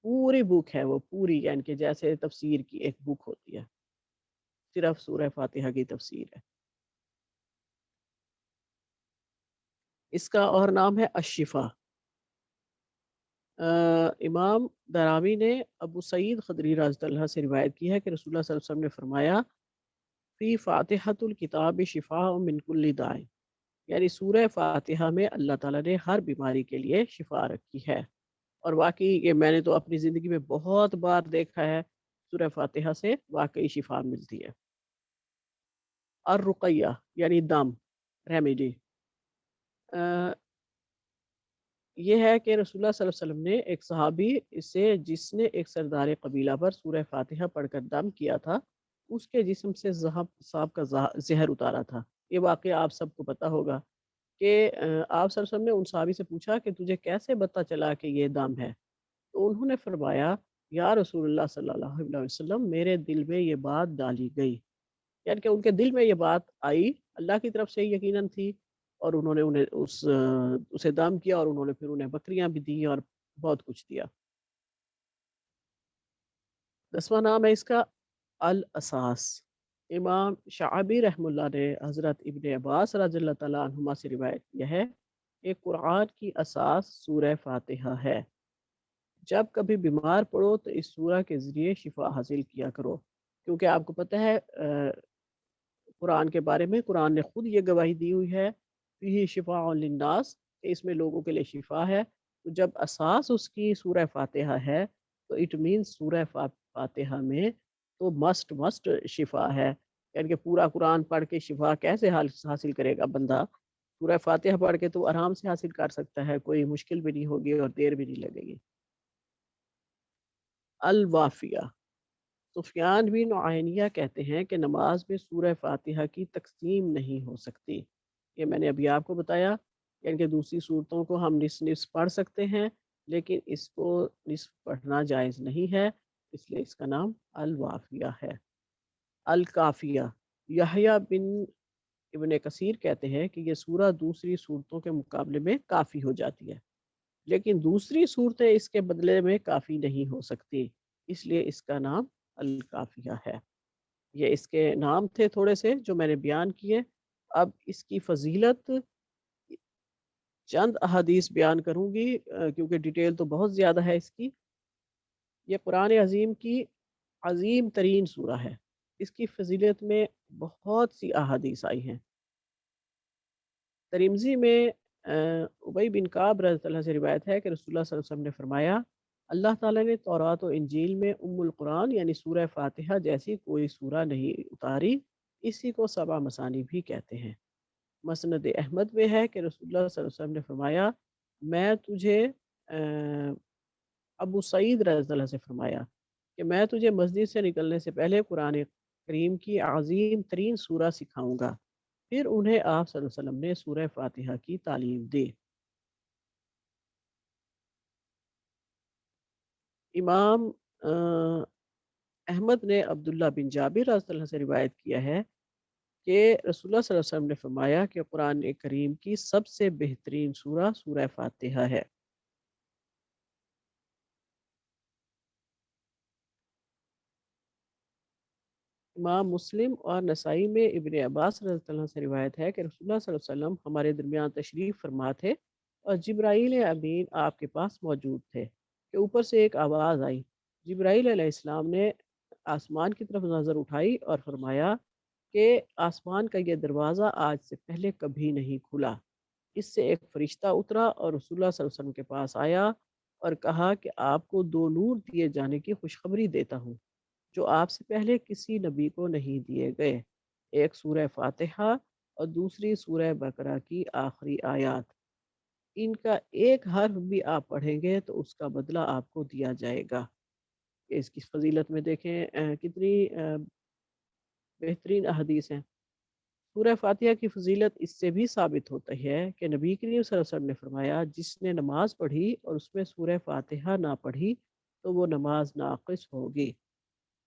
पूरी बुक है वो, पूरी, यानी कि जैसे तफसीर की एक बुक होती है, सिर्फ सूरह फातिहा की तफसीर है। इसका और नाम है अशिफा। इमाम दरावी ने अबू सईद खदरी रज़ियल्लाहु से रिवायत की है कि रसूलुल्लाह सल्लल्लाहु अलैहि वसल्लम ने फरमाया, फ़ी फ़ातिहतुल किताब शिफ़ा मिन कुल्लि दाइन, यानी सूरह फातिहा में अल्लाह ताला ने हर बीमारी के लिए शिफा रखी है। और वाक़ई ये मैंने तो अपनी ज़िंदगी में बहुत बार देखा है, सूरह फातिहा से वाक़ई शिफा मिलती है। और रुक़य्या यानी दम, रेमेडी। अ, ये है कि रसूलुल्लाह सल्लल्लाहु अलैहि वसल्लम ने एक सहाबी से, जिसने एक सरदार कबीला पर सूरह फातिहा पढ़कर दम किया था, उसके जिस्म से ज़हब साँप का ज़हर उतारा था। ये वाक़या आप सबको पता होगा कि आप सल्लल्लाहु अलैहि वसल्लम ने उन सहाबी से पूछा कि तुझे कैसे पता चला कि ये दम है? तो उन्होंने फरमाया, या रसूलुल्लाह सल्लल्लाहु अलैहि वसल्लम, मेरे दिल में ये बात डाली गई। यानी कि उनके दिल में ये बात आई, अल्लाह की तरफ से यकीनन थी, और उन्होंने उन्हें उसे दाम किया, और उन्होंने फिर उन्हें बकरियाँ भी दी और बहुत कुछ दिया। 10वां नाम है इसका अल असास। इमाम शाअबी रहमतुल्लाह ने हज़रत इब्न अब्बास रज़ियल्लाहु तआला अन्हुमा से रिवायत किया है कि कुरान की असास सूरह फातिहा है। जब कभी बीमार पड़ो तो इस सूरह के ज़रिए शिफा हासिल किया करो। क्योंकि आपको पता है कुरान के बारे में, कुरान ने खुद ये गवाही दी हुई है, फ़ीही शिफ़ाउन लिन्नास, कि इसमें लोगों के लिए शिफा है। तो जब असास उसकी सूरह फातिहा है, तो इट मीन्स सूरह फातिहा में तो मस्ट मस्ट शिफा है। यानी कि पूरा कुरान पढ़ के शिफा कैसे हासिल करेगा बंदा? सूरह फातिहा पढ़ के तो आराम से हासिल कर सकता है, कोई मुश्किल भी नहीं होगी और देर भी नहीं लगेगी। अल वाफ़िया। सुफियान बिन आयनिया कहते हैं कि नमाज में सूरह फातिहा की तक़सीम नहीं हो सकती। ये मैंने अभी आपको बताया, यानी कि दूसरी सूरतों को हम निस पढ़ सकते हैं, लेकिन इसको निस्फ़ पढ़ना जायज़ नहीं है, इसलिए इसका नाम अल वाफ़िया है। अल काफ़िया। यहया बिन इब्न कसीर कहते हैं कि ये सूरह दूसरी सूरतों के मुकाबले में काफ़ी हो जाती है, लेकिन दूसरी सूरतें इसके बदले में काफ़ी नहीं हो सकती, इसलिए इसका नाम अल काफ़िया है। ये इसके नाम थे थोड़े से जो मैंने बयान किए। अब इसकी फ़ज़ीलत चंद अहादीस बयान करूँगी, क्योंकि डिटेल तो बहुत ज़्यादा है इसकी। ये कुरान अज़ीम की अज़ीम तरीन सूरा है। इसकी फ़ज़ीलत में बहुत सी अहादीस आई हैं। तिरमिज़ी में उबई बिन काब रज़ियल्लाहु अन्हु से रिवायत है कि रसूलुल्लाह सल्लल्लाहु अलैहि वसल्लम ने फरमाया, अल्लाह ताला ने तौरात और इंजील में उम्मुल कुरान यानी सूरह फातिहा जैसी कोई सूरा नहीं उतारी, इसी को सबा मसानी भी कहते हैं। मसनद अहमद में है कि रसूलुल्लाह सल्लल्लाहु अलैहि वसल्लम ने फरमाया, मैं तुझे अबू सईद रज़ियल्लाहु अन्हु से फरमाया कि मैं तुझे मस्जिद से निकलने से पहले कुरान करीम की अज़ीम तरीन सूरा सिखाऊँगा। फिर उन्हें आप सल्लल्लाहु अलैहि वसल्लम ने सूरह फातिहा की तालीम दी। इमाम अहमद ने अब्दुल्ला बिन जाबिर रज़ियल्लाहु अन्हु से रिवायत किया है कि रसूलुल्लाह सल्लल्लाहु अलैहि वसल्लम ने फरमाया कि कुरान करीम की सबसे बेहतरीन सूरा सूरह फातिहा है। इमाम मुस्लिम और नसाई में इब्न अब्बास रज़ियल्लाहु अन्हु से रिवायत है कि रसूलुल्लाह सल्लल्लाहु अलैहि वसल्लम हमारे दरमियान तशरीफ़ फरमा थे और जिब्राईल अमीन आपके पास मौजूद थे कि ऊपर से एक आवाज़ आई। जिब्राईल अलैहिस्सलाम ने आसमान की तरफ नज़र उठाई और फरमाया कि आसमान का ये दरवाज़ा आज से पहले कभी नहीं खुला। इससे एक फ़रिश्ता उतरा और रसूलुल्लाह सल्लल्लाहु अलैहि वसल्लम के पास आया और कहा कि आपको 2 नूर दिए जाने की खुशखबरी देता हूँ, जो आपसे पहले किसी नबी को नहीं दिए गए। एक सूरह फातिहा और दूसरी सूरह बकरा की आखिरी आयत। इनका एक हर्फ भी आप पढ़ेंगे तो उसका बदला आपको दिया जाएगा। इसकी फ़ज़ीलत में देखें कितनी बेहतरीन अहदीस हैं। सूरह फातिहा की फ़ज़ीलत इससे भी साबित होती है कि नबी करीम सल्लल्लाहु अलैहि वसल्लम ने फरमाया, जिसने नमाज़ पढ़ी और उसमें सूरह फातिहा ना पढ़ी, तो वो नमाज नाक़िस होगी।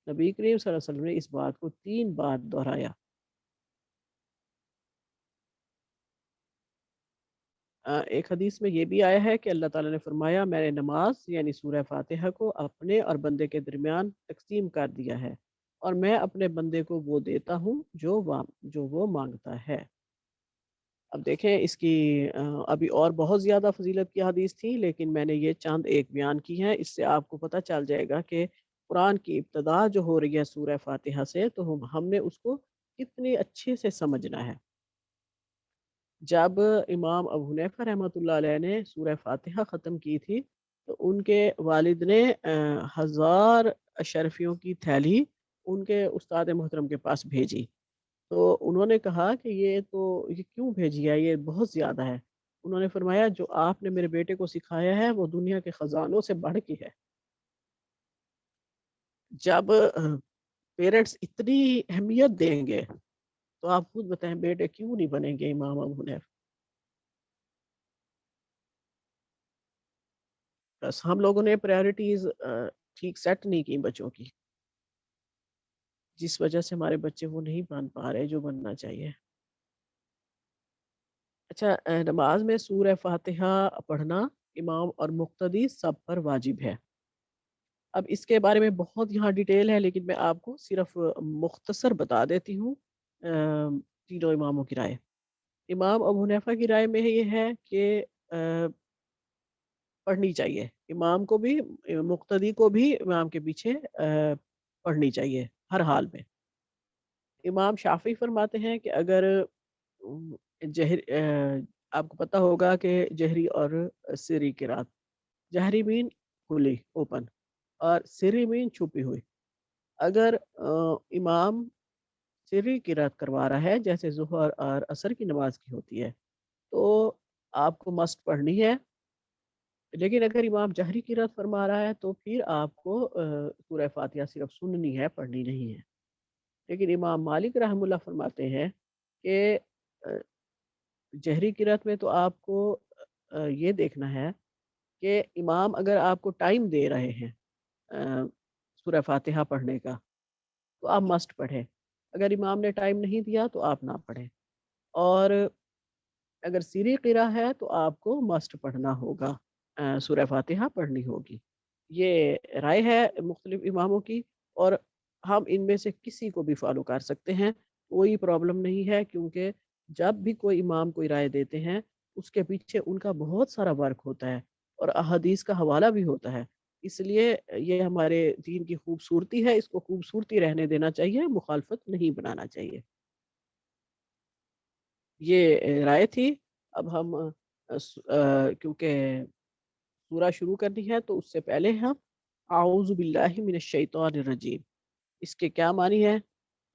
नबी करीम सल्लल्लाहु अलैहि वसल्लम ने इस बात को 3 बार दोहराया। ایک حدیث میں یہ بھی آیا ہے کہ اللہ تعالیٰ نے فرمایا میں نے نماز یعنی سورہ فاتحہ کو اپنے اور بندے کے درمیان تقسیم کر دیا ہے اور میں اپنے بندے کو وہ دیتا ہوں جو وہ مانگتا ہے۔ اب دیکھیں اس کی ابھی اور بہت زیادہ فضیلت کی حدیث تھی، لیکن میں نے یہ چند ایک بیان کی ہیں۔ اس سے آپ کو پتہ چل جائے گا کہ قرآن کی ابتدا جو ہو رہی ہے سورہ فاتحہ سے، تو ہم نے اس کو کتنے اچھے سے سمجھنا ہے۔ جب امام ابو حنیفہ رحمۃ اللہ علیہ نے سورہ فاتحہ ختم کی تھی تو ان کے والد نے 1000 اشرفیوں کی تھیلی ان کے استاد محترم کے پاس بھیجی، تو انہوں نے کہا کہ یہ کیوں بھیجی ہے، یہ بہت زیادہ ہے۔ انہوں نے فرمایا جو آپ نے میرے بیٹے کو سکھایا ہے وہ دنیا کے خزانوں سے بڑھ کے ہے۔ جب پیرنٹس اتنی اہمیت دیں گے تو آپ خود بتائیں بیٹے کیوں نہیں بنیں گے امام ابو حنیفہ۔ بس ہم لوگوں نے پرائرٹیز ٹھیک سیٹ نہیں کی بچوں کی، جس وجہ سے ہمارے بچے وہ نہیں بن پا رہے جو بننا چاہیے۔ اچھا، نماز میں سورہ فاتحہ پڑھنا امام اور مقتدی سب پر واجب ہے۔ اب اس کے بارے میں بہت یہاں ڈیٹیل ہے، لیکن میں آپ کو صرف مختصر بتا دیتی ہوں تینوں اماموں کی رائے۔ امام ابو حنیفہ کی رائے میں یہ ہے کہ پڑھنی چاہیے، امام کو بھی مقتدی کو بھی امام کے پیچھے پڑھنی چاہیے ہر حال میں۔ امام شافعی فرماتے ہیں کہ اگر جہر آپ کو پتہ ہوگا کہ جہری اور سری قرات، جہری مین کھلی اوپن اور سری مین چھپی ہوئی۔ اگر امام سری قرات کروا رہا ہے جیسے ظہر اور عصر کی نماز کی ہوتی ہے تو آپ کو مست پڑھنی ہے، لیکن اگر امام جہری قرات فرما رہا ہے تو پھر آپ کو سورہ فاتحہ صرف سننی ہے، پڑھنی نہیں ہے۔ لیکن امام مالک رحم اللہ فرماتے ہیں کہ جہری قرات میں تو آپ کو یہ دیکھنا ہے کہ امام اگر آپ کو ٹائم دے رہے ہیں سورہ فاتحہ پڑھنے کا تو آپ مسٹ پڑھیں، اگر امام نے ٹائم نہیں دیا تو آپ نہ پڑھیں، اور اگر سری قرا ہے تو آپ کو مسٹ پڑھنا ہوگا، سورہ فاتحہ پڑھنی ہوگی۔ یہ رائے ہے مختلف اماموں کی، اور ہم ان میں سے کسی کو بھی فالو کر سکتے ہیں، کوئی پرابلم نہیں ہے، کیونکہ جب بھی کوئی امام کوئی رائے دیتے ہیں اس کے پیچھے ان کا بہت سارا ورک ہوتا ہے اور احادیث کا حوالہ بھی ہوتا ہے۔ اس لیے یہ ہمارے دین کی خوبصورتی ہے، اس کو خوبصورتی رہنے دینا چاہیے، مخالفت نہیں بنانا چاہیے۔ یہ رائے تھی۔ اب ہم کیونکہ سورہ شروع کرنی ہے تو اس سے پہلے ہم اعوذ باللہ من الشیطان الرجیم، اس کے کیا معنی ہے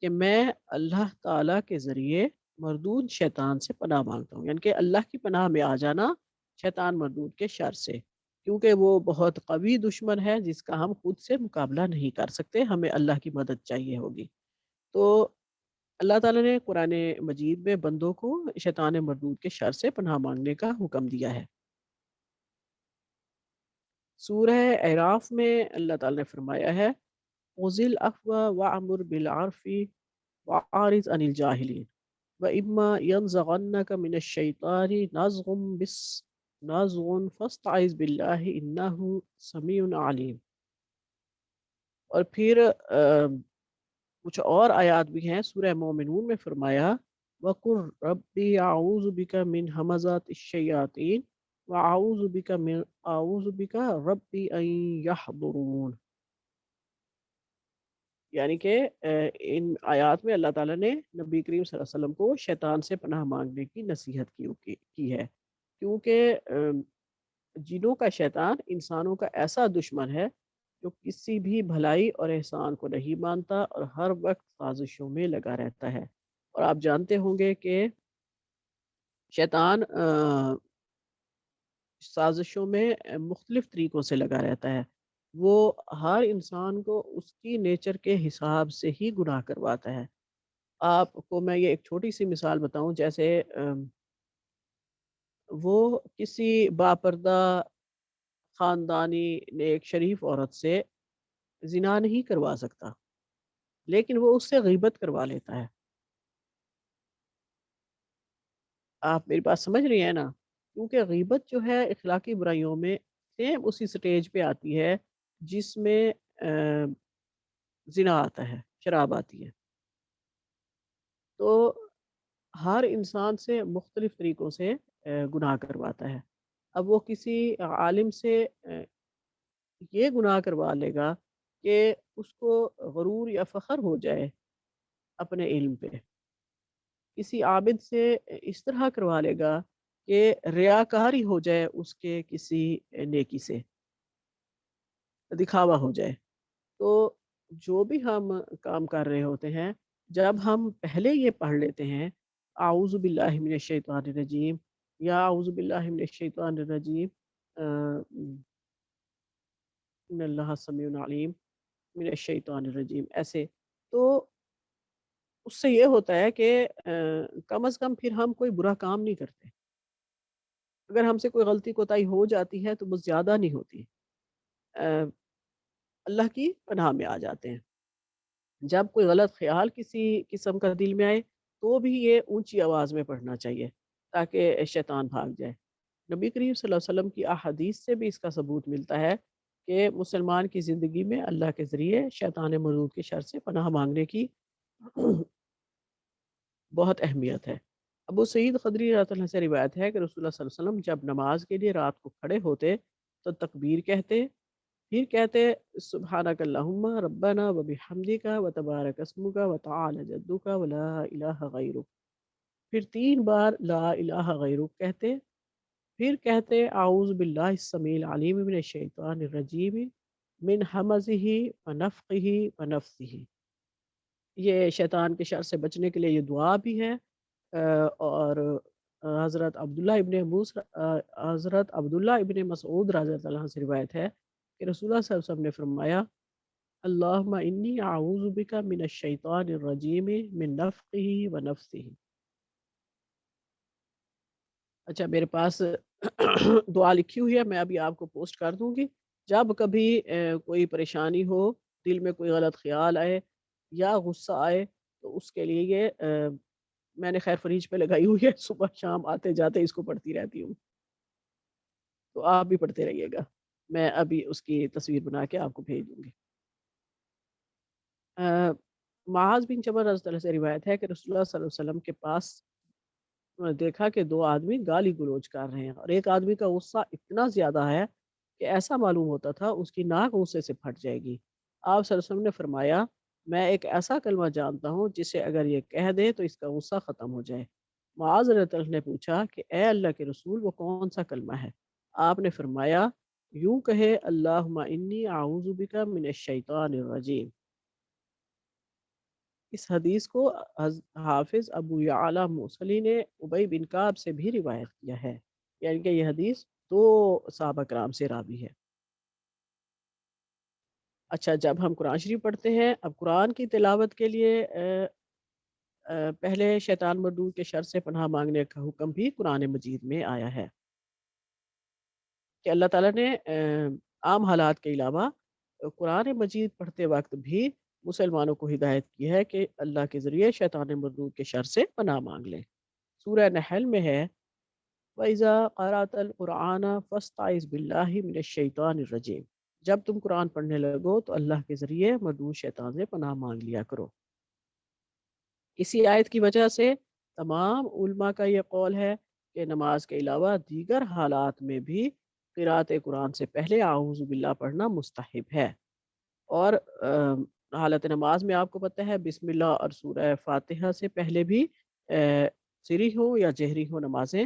کہ میں اللہ تعالیٰ کے ذریعے مردود شیطان سے پناہ مانگتا ہوں، یعنی کہ اللہ کی پناہ میں آ جانا شیطان مردود کے شر سے، کیونکہ وہ بہت قوی دشمن ہے جس کا ہم خود سے مقابلہ نہیں کر سکتے، ہمیں اللہ کی مدد چاہیے ہوگی۔ تو اللہ تعالیٰ نے قرآن مجید میں بندوں کو شیطان مردود کے شر سے پناہ مانگنے کا حکم دیا ہے۔ سورہ اعراف میں اللہ تعالیٰ نے فرمایا ہے خذ العفو وأمر بالعرف وأعرض عن الجاہلین وإما ينزغنك من الشیطان نزغ فاستعذ باللہ انہ سمیع علیم۔ اور پھر کچھ اور آیات بھی ہیں سورہ مومنون میں فرمایا وَقُلْ رَبِّ أَعُوذُ بِكَ مِنْ هَمَزَاتِ الشَّيَاطِينِ أَعُوذُ بِكَ رَبِّ أَنْ يَحْضُرُونَ۔ یعنی کہ ان آیات میں اللہ تعالیٰ نے نبی کریم صلی اللہ علیہ وسلم کو شیطان سے پناہ مانگنے کی نصیحت کی ہے، کیونکہ جنوں کا شیطان انسانوں کا ایسا دشمن ہے جو کسی بھی بھلائی اور احسان کو نہیں مانتا اور ہر وقت سازشوں میں لگا رہتا ہے۔ اور آپ جانتے ہوں گے کہ شیطان سازشوں میں مختلف طریقوں سے لگا رہتا ہے، وہ ہر انسان کو اس کی نیچر کے حساب سے ہی گناہ کرواتا ہے۔ آپ کو میں یہ ایک چھوٹی سی مثال بتاؤں، جیسے وہ کسی باپردہ خاندانی نیک شریف عورت سے زنا نہیں کروا سکتا، لیکن وہ اس سے غیبت کروا لیتا ہے۔ آپ میری بات سمجھ رہی ہیں نا؟ کیونکہ غیبت جو ہے اخلاقی برائیوں میں سیم اسی سٹیج پہ آتی ہے جس میں زنا آتا ہے، شراب آتی ہے۔ تو ہر انسان سے مختلف طریقوں سے گناہ کرواتا ہے۔ اب وہ کسی عالم سے یہ گناہ کروا لے گا کہ اس کو غرور یا فخر ہو جائے اپنے علم پہ، کسی عابد سے اس طرح کروا لے گا کہ ریاکاری ہو جائے اس کے کسی نیکی سے، دکھاوا ہو جائے۔ تو جو بھی ہم کام کر رہے ہوتے ہیں، جب ہم پہلے یہ پڑھ لیتے ہیں اعوذ باللہ من الشیطان الرجیم یا اعوذ باللہ من الشیطان الرجیم، ان اللہ سمیع علیم من الشیطان الرجیم، ایسے تو اس سے یہ ہوتا ہے کہ کم از کم پھر ہم کوئی برا کام نہیں کرتے۔ اگر ہم سے کوئی غلطی کوتاہی ہو جاتی ہے تو وہ زیادہ نہیں ہوتی، اللہ کی پناہ میں آ جاتے ہیں۔ جب کوئی غلط خیال کسی قسم کا دل میں آئے تو بھی یہ اونچی آواز میں پڑھنا چاہیے تاکہ شیطان بھاگ جائے۔ نبی کریم صلی اللہ علیہ وسلم کی احادیث سے بھی اس کا ثبوت ملتا ہے کہ مسلمان کی زندگی میں اللہ کے ذریعے شیطان مردود کے شر سے پناہ مانگنے کی بہت اہمیت ہے۔ ابو سعید خدری رضی اللہ عنہ سے روایت ہے کہ رسول اللہ صلی اللہ علیہ وسلم جب نماز کے لیے رات کو کھڑے ہوتے تو تکبیر کہتے، پھر کہتے سبحانک اللہم ربنا و بحمدک و تبارک اسمک و تعالی جدک و لا الہ غیرک، پھر 3 بار لا الہ غیرک کہتے، پھر کہتے اعوذ باللہ السمیع العلیم من الشیطان الرجیم من حمزہ ونفخہ ونفثہ۔ یہ شیطان کے شر سے بچنے کے لیے یہ دعا بھی ہے۔ اور حضرت عبداللہ ابن مسعود رضی اللہ عنہ سے روایت ہے کہ رسول اللہ صلی اللہ علیہ وسلم نے فرمایا اللہم انی اعوذ بک من الشیطان الرجیم من نفخہ ونفثہ۔ اچھا، میرے پاس دعا لکھی ہوئی ہے، میں ابھی آپ کو پوسٹ کر دوں گی۔ جب کبھی کوئی پریشانی ہو، دل میں کوئی غلط خیال آئے یا غصہ آئے تو اس کے لیے یہ میں نے خیر فریج پہ لگائی ہوئی ہے، صبح شام آتے جاتے اس کو پڑھتی رہتی ہوں، تو آپ بھی پڑھتے رہیے گا۔ میں ابھی اس کی تصویر بنا کے آپ کو بھیج دوں گی۔ معاذ بن جبل رضی اللہ عنہ سے روایت ہے کہ رسول اللہ صلی اللہ علیہ وسلم کے پاس دیکھا کہ 2 آدمی گالی گلوچ کر رہے ہیں، اور ایک آدمی کا غصہ اتنا زیادہ ہے کہ ایسا معلوم ہوتا تھا اس کی ناک غصے سے پھٹ جائے گی۔ آپ صلی اللہ علیہ وسلم نے فرمایا میں ایک ایسا کلمہ جانتا ہوں جسے اگر یہ کہہ دے تو اس کا غصہ ختم ہو جائے۔ معاذ رضی اللہ عنہ نے پوچھا کہ اے اللہ کے رسول وہ کون سا کلمہ ہے؟ آپ نے فرمایا یوں کہے اللہم انی اعوذ بک من الشیطان الرجیم۔ اس حدیث کو حافظ ابو یعلا موصلی نے ابی بن کعب سے بھی روایت کیا ہے، یعنی کہ یہ حدیث 2 صحابہ کرام سے راوی ہے۔ اچھا، جب ہم قرآن شریف پڑھتے ہیں، اب قرآن کی تلاوت کے لیے پہلے شیطان مردود کے شر سے پناہ مانگنے کا حکم بھی قرآن مجید میں آیا ہے کہ اللہ تعالیٰ نے عام حالات کے علاوہ قرآن مجید پڑھتے وقت بھی مسلمانوں کو ہدایت کی ہے کہ اللہ کے ذریعے شیطان مردود کے شر سے پناہ مانگ لیں۔ سورہ نحل میں ہے وَإِذَا قَرَأْتَ الْقُرْآنَ فَاسْتَعِذْ بِاللَّهِ مِنَ الشَّيْطَانِ الرَّجِيمِ، جب تم قرآن پڑھنے لگو تو اللہ کے ذریعے مردود شیطان سے پناہ مانگ لیا کرو۔ اسی آیت کی وجہ سے تمام علماء کا یہ قول ہے کہ نماز کے علاوہ دیگر حالات میں بھی قرأت قرآن سے پہلے اعوذ باللہ پڑھنا مستحب ہے، اور حالت نماز میں آپ کو پتہ ہے بسم اللہ اور سورہ فاتحہ سے پہلے بھی سری ہو یا جہری ہو نمازیں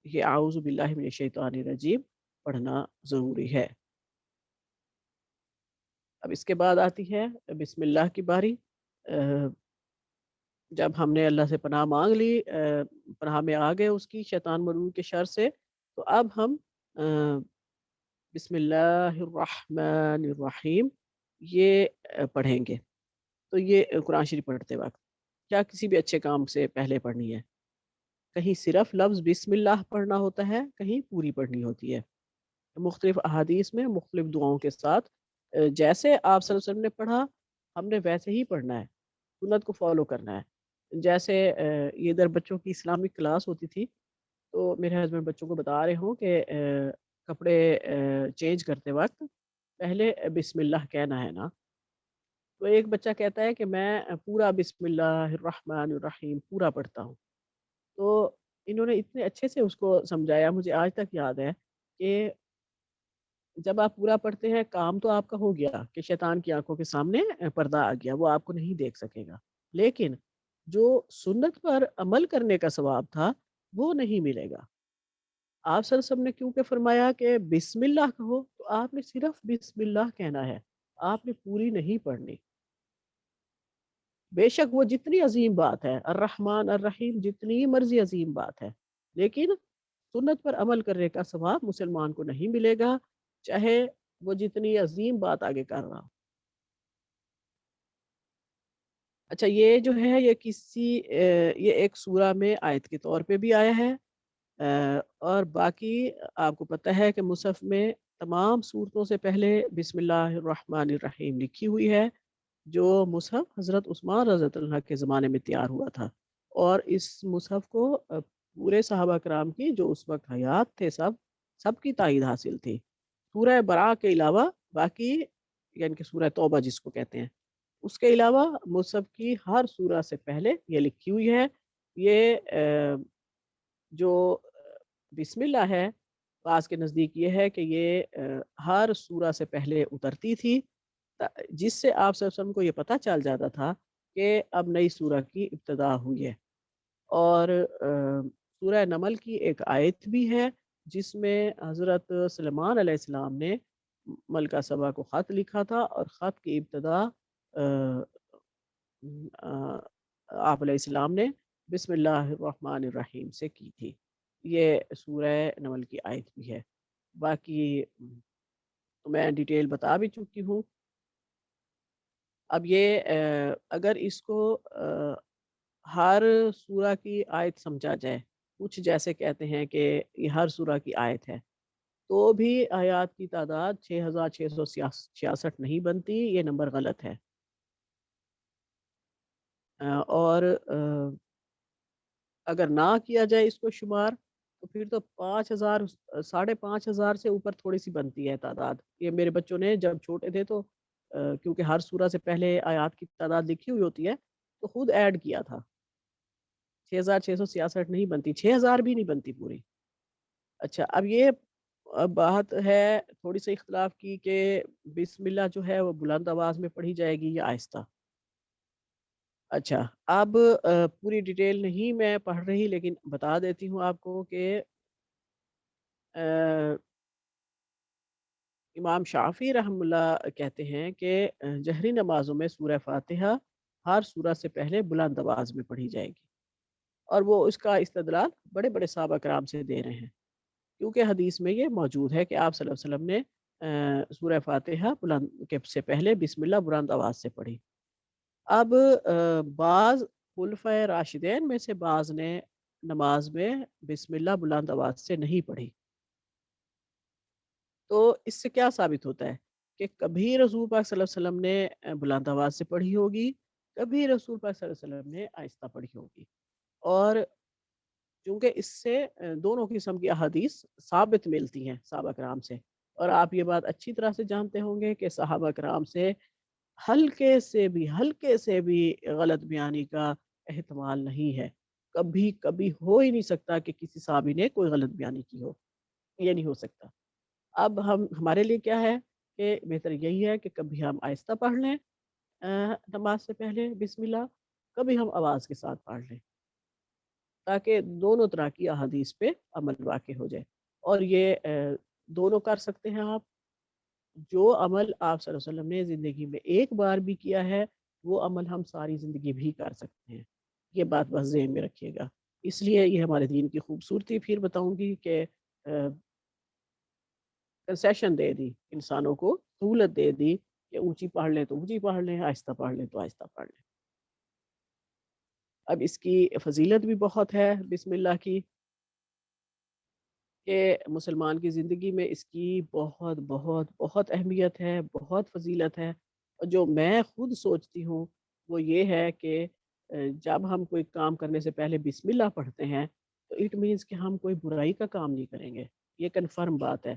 یہ اعوذ باللہ من الشیطان الرجیم پڑھنا ضروری ہے۔ اب اس کے بعد آتی ہے بسم اللہ کی باری۔ جب ہم نے اللہ سے پناہ مانگ لی، پناہ میں آ گئے اس کی شیطان مردود کے شر سے، تو اب ہم بسم اللہ الرحمن الرحیم یہ پڑھیں گے۔ تو یہ قرآن شریف پڑھتے وقت کیا کسی بھی اچھے کام سے پہلے پڑھنی ہے؟ کہیں صرف لفظ بسم اللہ پڑھنا ہوتا ہے، کہیں پوری پڑھنی ہوتی ہے۔ مختلف احادیث میں مختلف دعاؤں کے ساتھ جیسے آپ صلی اللہ علیہ وسلم نے پڑھا ہم نے ویسے ہی پڑھنا ہے، سنت کو فالو کرنا ہے۔ جیسے یہ ادھر بچوں کی اسلامک کلاس ہوتی تھی، تو میرے ہسبینڈ بچوں کو بتا رہے ہوں کہ کپڑے چینج کرتے وقت پہلے بسم اللہ کہنا ہے نا؟ تو ایک بچہ کہتا ہے کہ میں پورا بسم اللہ الرحمن الرحیم پورا پڑھتا ہوں۔ تو انہوں نے اتنے اچھے سے اس کو سمجھایا، مجھے آج تک یاد ہے کہ جب آپ پورا پڑھتے ہیں کام تو آپ کا ہو گیا کہ شیطان کی آنکھوں کے سامنے پردہ آ گیا، وہ آپ کو نہیں دیکھ سکے گا، لیکن جو سنت پر عمل کرنے کا ثواب تھا وہ نہیں ملے گا۔ آپ صلی اللہ علیہ وسلم نے کیونکہ فرمایا کہ بسم اللہ کہو، تو آپ نے صرف بسم اللہ کہنا ہے، آپ نے پوری نہیں پڑھنی۔ بے شک وہ جتنی عظیم بات ہے، الرحمن الرحیم جتنی مرضی عظیم بات ہے، لیکن سنت پر عمل کرنے کا ثواب مسلمان کو نہیں ملے گا، چاہے وہ جتنی عظیم بات آگے کر رہا ہو۔ اچھا، یہ جو ہے یہ یہ ایک سورہ میں آیت کے طور پہ بھی آیا ہے، اور باقی آپ کو پتہ ہے کہ مصحف میں تمام صورتوں سے پہلے بسم اللہ الرحمن الرحیم لکھی ہوئی ہے، جو مصحف حضرت عثمان رضی اللہ عنہ کے زمانے میں تیار ہوا تھا، اور اس مصحف کو پورے صحابہ کرام کی جو اس وقت حیات تھے سب کی تائید حاصل تھی۔ سورہ برا کے علاوہ باقی، یعنی کہ سورہ توبہ جس کو کہتے ہیں، اس کے علاوہ مصحف کی ہر سورہ سے پہلے یہ لکھی ہوئی ہے۔ یہ جو بسم اللہ ہے، بعض کے نزدیک یہ ہے کہ یہ ہر سورہ سے پہلے اترتی تھی، جس سے آپ صلی اللہ علیہ وسلم کو یہ پتہ چل جاتا تھا کہ اب نئی سورہ کی ابتدا ہوئی ہے۔ اور سورہ نمل کی ایک آیت بھی ہے جس میں حضرت سلیمان علیہ السلام نے ملکہ سبا کو خط لکھا تھا، اور خط کی ابتدا آ، آ، آپ علیہ السلام نے بسم اللہ الرحمن الرحیم سے کی تھی۔ یہ سورہ نمل کی آیت بھی ہے۔ باقی تو میں ڈیٹیل بتا بھی چکی ہوں۔ اب یہ اگر اس کو ہر سورہ کی آیت سمجھا جائے، کچھ جیسے کہتے ہیں کہ یہ ہر سورہ کی آیت ہے، تو بھی آیات کی تعداد 6666 نہیں بنتی، یہ نمبر غلط ہے۔ اور اگر نہ کیا جائے اس کو شمار، تو پھر تو 5000 5500 سے اوپر تھوڑی سی بنتی ہے تعداد۔ یہ میرے بچوں نے جب چھوٹے تھے تو کیونکہ ہر سورہ سے پہلے آیات کی تعداد لکھی ہوئی ہوتی ہے، تو خود ایڈ کیا تھا۔ 6666 نہیں بنتی، 6000 بھی نہیں بنتی پوری۔ اچھا، اب یہ بات ہے تھوڑی سی اختلاف کی کہ بسم اللہ جو ہے وہ بلند آواز میں پڑھی جائے گی یا آہستہ۔ اچھا، اب پوری ڈیٹیل نہیں میں پڑھ رہی، لیکن بتا دیتی ہوں آپ کو کہ امام شافعی رحم اللہ کہتے ہیں کہ جہری نمازوں میں سورہ فاتحہ ہر سورہ سے پہلے بلند آواز میں پڑھی جائے گی، اور وہ اس کا استدلال بڑے بڑے صحابہ کرام سے دے رہے ہیں، کیونکہ حدیث میں یہ موجود ہے کہ آپ صلی اللہ علیہ وسلم نے سورہ فاتحہ بلند کے سے پہلے بسم اللہ بلند آواز سے پڑھی۔ اب بعض خلفائے راشدین میں سے بعض نے نماز میں بسم اللہ بلند آواز سے نہیں پڑھی۔ تو اس سے کیا ثابت ہوتا ہے کہ کبھی رسول پاک صلی اللہ علیہ وسلم نے بلند آواز سے پڑھی ہوگی، کبھی رسول پاک صلی اللہ علیہ وسلم نے آہستہ پڑھی ہوگی، اور چونکہ اس سے دونوں قسم کی احادیث ثابت ملتی ہیں صحابہ کرام سے، اور آپ یہ بات اچھی طرح سے جانتے ہوں گے کہ صحابہ کرام سے ہلکے سے بھی غلط بیانی کا احتمال نہیں ہے۔ کبھی کبھی ہو ہی نہیں سکتا کہ کسی صحابی نے کوئی غلط بیانی کی ہو، یہ نہیں ہو سکتا۔ اب ہمارے لیے کیا ہے کہ بہتر یہی ہے کہ کبھی ہم آہستہ پڑھ لیں نماز سے پہلے بسم اللہ، کبھی ہم آواز کے ساتھ پڑھ لیں، تاکہ دونوں طرح کی احادیث پہ عمل واقع ہو جائے۔ اور یہ دونوں کر سکتے ہیں آپ۔ جو عمل آپ صلی اللہ علیہ وسلم نے زندگی میں ایک بار بھی کیا ہے، وہ عمل ہم ساری زندگی بھی کر سکتے ہیں۔ یہ بات بس ذہن میں رکھیے گا۔ اس لیے یہ ہمارے دین کی خوبصورتی پھر بتاؤں گی کہ کنسیشن دے دی انسانوں کو، سہولت دے دی کہ اونچی پڑھ لیں تو اونچی پڑھ لیں، آہستہ پڑھ لیں تو آہستہ پڑھ لیں۔ اب اس کی فضیلت بھی بہت ہے بسم اللہ کی، کہ مسلمان کی زندگی میں اس کی بہت بہت بہت اہمیت ہے، بہت فضیلت ہے۔ اور جو میں خود سوچتی ہوں وہ یہ ہے کہ جب ہم کوئی کام کرنے سے پہلے بسم اللہ پڑھتے ہیں، تو اٹ مینس کہ ہم کوئی برائی کا کام نہیں کریں گے، یہ کنفرم بات ہے۔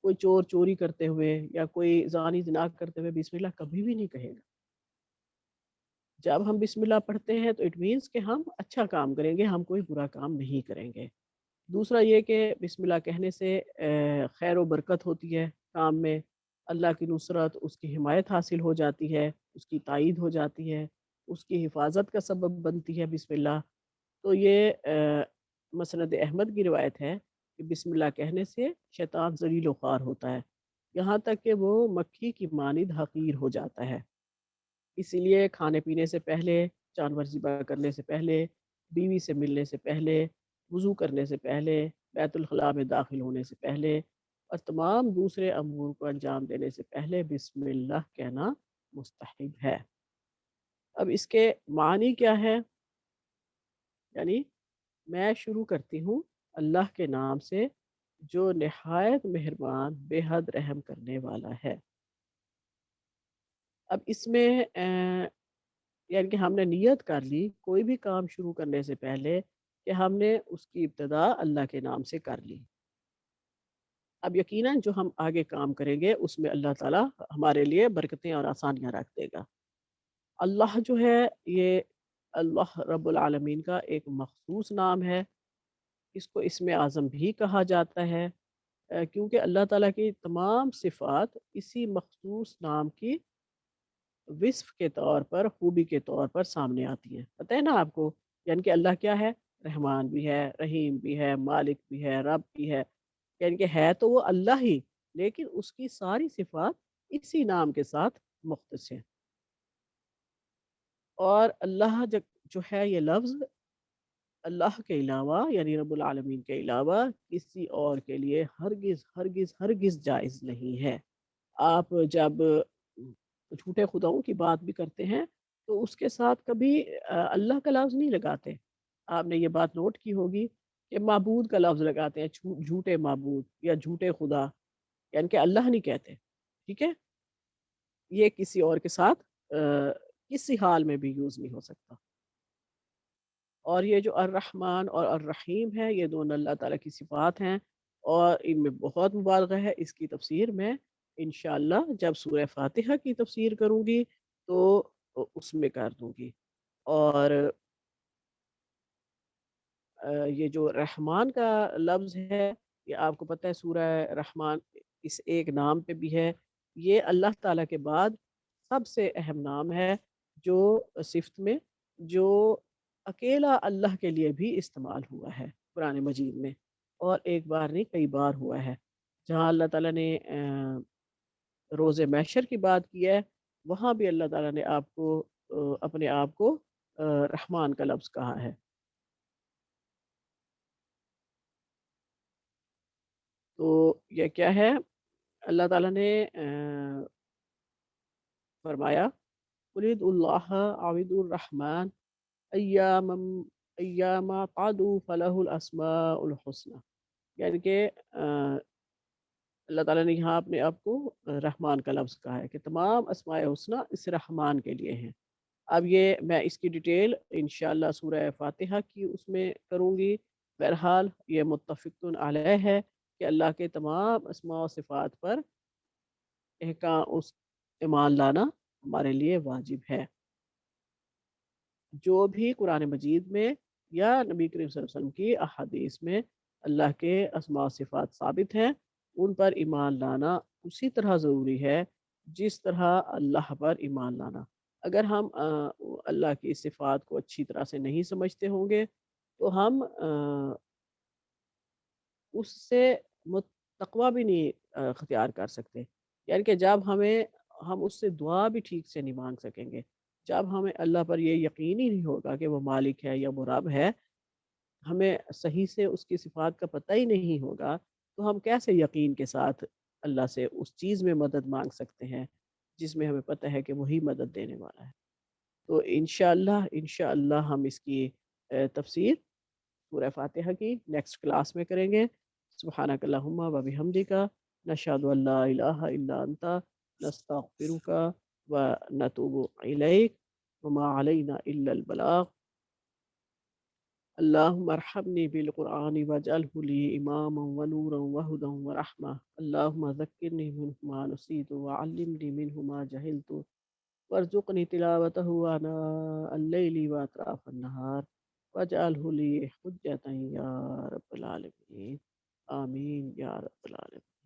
کوئی چور چوری کرتے ہوئے یا کوئی زانی زنا کرتے ہوئے بسم اللہ کبھی بھی نہیں کہے گا۔ جب ہم بسم اللہ پڑھتے ہیں تو اٹ مینس کہ ہم اچھا کام کریں گے، ہم کوئی برا کام نہیں کریں گے۔ دوسرا یہ کہ بسم اللہ کہنے سے خیر و برکت ہوتی ہے کام میں، اللہ کی نصرت، اس کی حمایت حاصل ہو جاتی ہے، اس کی تائید ہو جاتی ہے، اس کی حفاظت کا سبب بنتی ہے بسم اللہ۔ تو یہ مسند احمد کی روایت ہے کہ بسم اللہ کہنے سے شیطان ذلیل و خوار ہوتا ہے، یہاں تک کہ وہ مکھی کی مانند حقیر ہو جاتا ہے۔ اسی لیے کھانے پینے سے پہلے، جانور ذبح کرنے سے پہلے، بیوی سے ملنے سے پہلے، وضو کرنے سے پہلے، بیت الخلاء میں داخل ہونے سے پہلے اور تمام دوسرے امور کو انجام دینے سے پہلے بسم اللہ کہنا مستحب ہے۔ اب اس کے معنی کیا ہے؟ یعنی میں شروع کرتی ہوں اللہ کے نام سے جو نہایت مہربان، بے حد رحم کرنے والا ہے۔ اب اس میں یعنی کہ ہم نے نیت کر لی کوئی بھی کام شروع کرنے سے پہلے کہ ہم نے اس کی ابتدا اللہ کے نام سے کر لی۔ اب یقیناً جو ہم آگے کام کریں گے اس میں اللہ تعالیٰ ہمارے لیے برکتیں اور آسانیاں رکھ دے گا۔ اللہ جو ہے یہ اللہ رب العالمین کا ایک مخصوص نام ہے، اس کو اسم اعظم بھی کہا جاتا ہے، کیونکہ اللہ تعالیٰ کی تمام صفات اسی مخصوص نام کی وصف کے طور پر، خوبی کے طور پر سامنے آتی ہیں۔ پتہ ہے نا آپ کو، یعنی کہ اللہ کیا ہے؟ رحمان بھی ہے، رحیم بھی ہے، مالک بھی ہے، رب بھی ہے، یعنی کہ ہے تو وہ اللہ ہی، لیکن اس کی ساری صفات اسی نام کے ساتھ مختص ہیں۔ اور اللہ جو ہے یہ لفظ اللہ کے علاوہ یعنی رب العالمین کے علاوہ کسی اور کے لیے ہرگز ہرگز ہرگز جائز نہیں ہے۔ آپ جب جھوٹے خداؤں کی بات بھی کرتے ہیں تو اس کے ساتھ کبھی اللہ کا لفظ نہیں لگاتے۔ آپ نے یہ بات نوٹ کی ہوگی کہ معبود کا لفظ لگاتے ہیں، جھوٹے معبود یا جھوٹے خدا، یعنی کہ اللہ نہیں کہتے، ٹھیک ہے؟ یہ کسی اور کے ساتھ کسی حال میں بھی یوز نہیں ہو سکتا۔ اور یہ جو الرحمن اور الرحیم ہے یہ دونوں اللہ تعالیٰ کی صفات ہیں، اور ان میں بہت مبالغہ ہے۔ اس کی تفسیر میں انشاءاللہ جب سورہ فاتحہ کی تفسیر کروں گی تو اس میں کر دوں گی۔ اور یہ جو رحمان کا لفظ ہے یہ آپ کو پتہ ہے سورہ رحمان اس ایک نام پہ بھی ہے۔ یہ اللہ تعالیٰ کے بعد سب سے اہم نام ہے جو صفت میں، جو اکیلا اللہ کے لیے بھی استعمال ہوا ہے قرآن مجید میں، اور ایک بار نہیں کئی بار ہوا ہے۔ جہاں اللہ تعالیٰ نے روز محشر کی بات کی ہے وہاں بھی اللہ تعالیٰ نے آپ کو اپنے آپ کو رحمان کا لفظ کہا ہے۔ تو یہ کیا ہے؟ اللہ تعالیٰ نے فرمایا قُلِ ادعوا اللَّهَ أَوِ ادعوا الرَّحْمَٰنَ أَيَّامَا تَدْعُوا فَلَهُ الْأَسْمَاءُ الْحُسْنَىٰ، یعنی کہ اللہ تعالیٰ نے یہاں اپنے آپ کو رحمان کا لفظ کہا ہے کہ تمام اسماء حسنہ اس رحمان کے لیے ہیں۔ اب یہ میں اس کی ڈیٹیل انشاءاللہ سورہ فاتحہ کی اس میں کروں گی۔ بہرحال یہ متفقٌ علیہ ہے کہ اللہ کے تمام اسماء و صفات پر اس ایمان لانا ہمارے لیے واجب ہے۔ جو بھی قرآن مجید میں یا نبی کریم صلی اللہ علیہ وسلم کی احادیث میں اللہ کے اسماء و صفات ثابت ہیں ان پر ایمان لانا اسی طرح ضروری ہے جس طرح اللہ پر ایمان لانا۔ اگر ہم اللہ کی صفات کو اچھی طرح سے نہیں سمجھتے ہوں گے تو ہم اس سے تقوی بھی نہیں اختیار کر سکتے، یعنی کہ جب ہم اس سے دعا بھی ٹھیک سے نہیں مانگ سکیں گے، جب ہمیں اللہ پر یہ یقین ہی نہیں ہوگا کہ وہ مالک ہے یا وہ رب ہے، ہمیں صحیح سے اس کی صفات کا پتہ ہی نہیں ہوگا، تو ہم کیسے یقین کے ساتھ اللہ سے اس چیز میں مدد مانگ سکتے ہیں جس میں ہمیں پتہ ہے کہ وہی مدد دینے والا ہے۔ تو انشاءاللہ ہم اس کی تفسیر سورہ فاتحہ کی نیکسٹ کلاس میں کریں گے۔ سبحانک اللہم و بحمدک، نشہد ان لا الہ الا انت، نستغفرک و نتوب الیک، وما علینا الا البلاغ۔ اللهم ارحمني بالقرآن واجعله لي إماما ونورا وهدى ورحمة. اللهم ذكرني منه ما نسيت وعلمني منه ما جهلت وارزقني تلاوته آناء الليل وأطراف النهار واجعله لي حجة يا رب العالمين. آمين يا رب العالمين.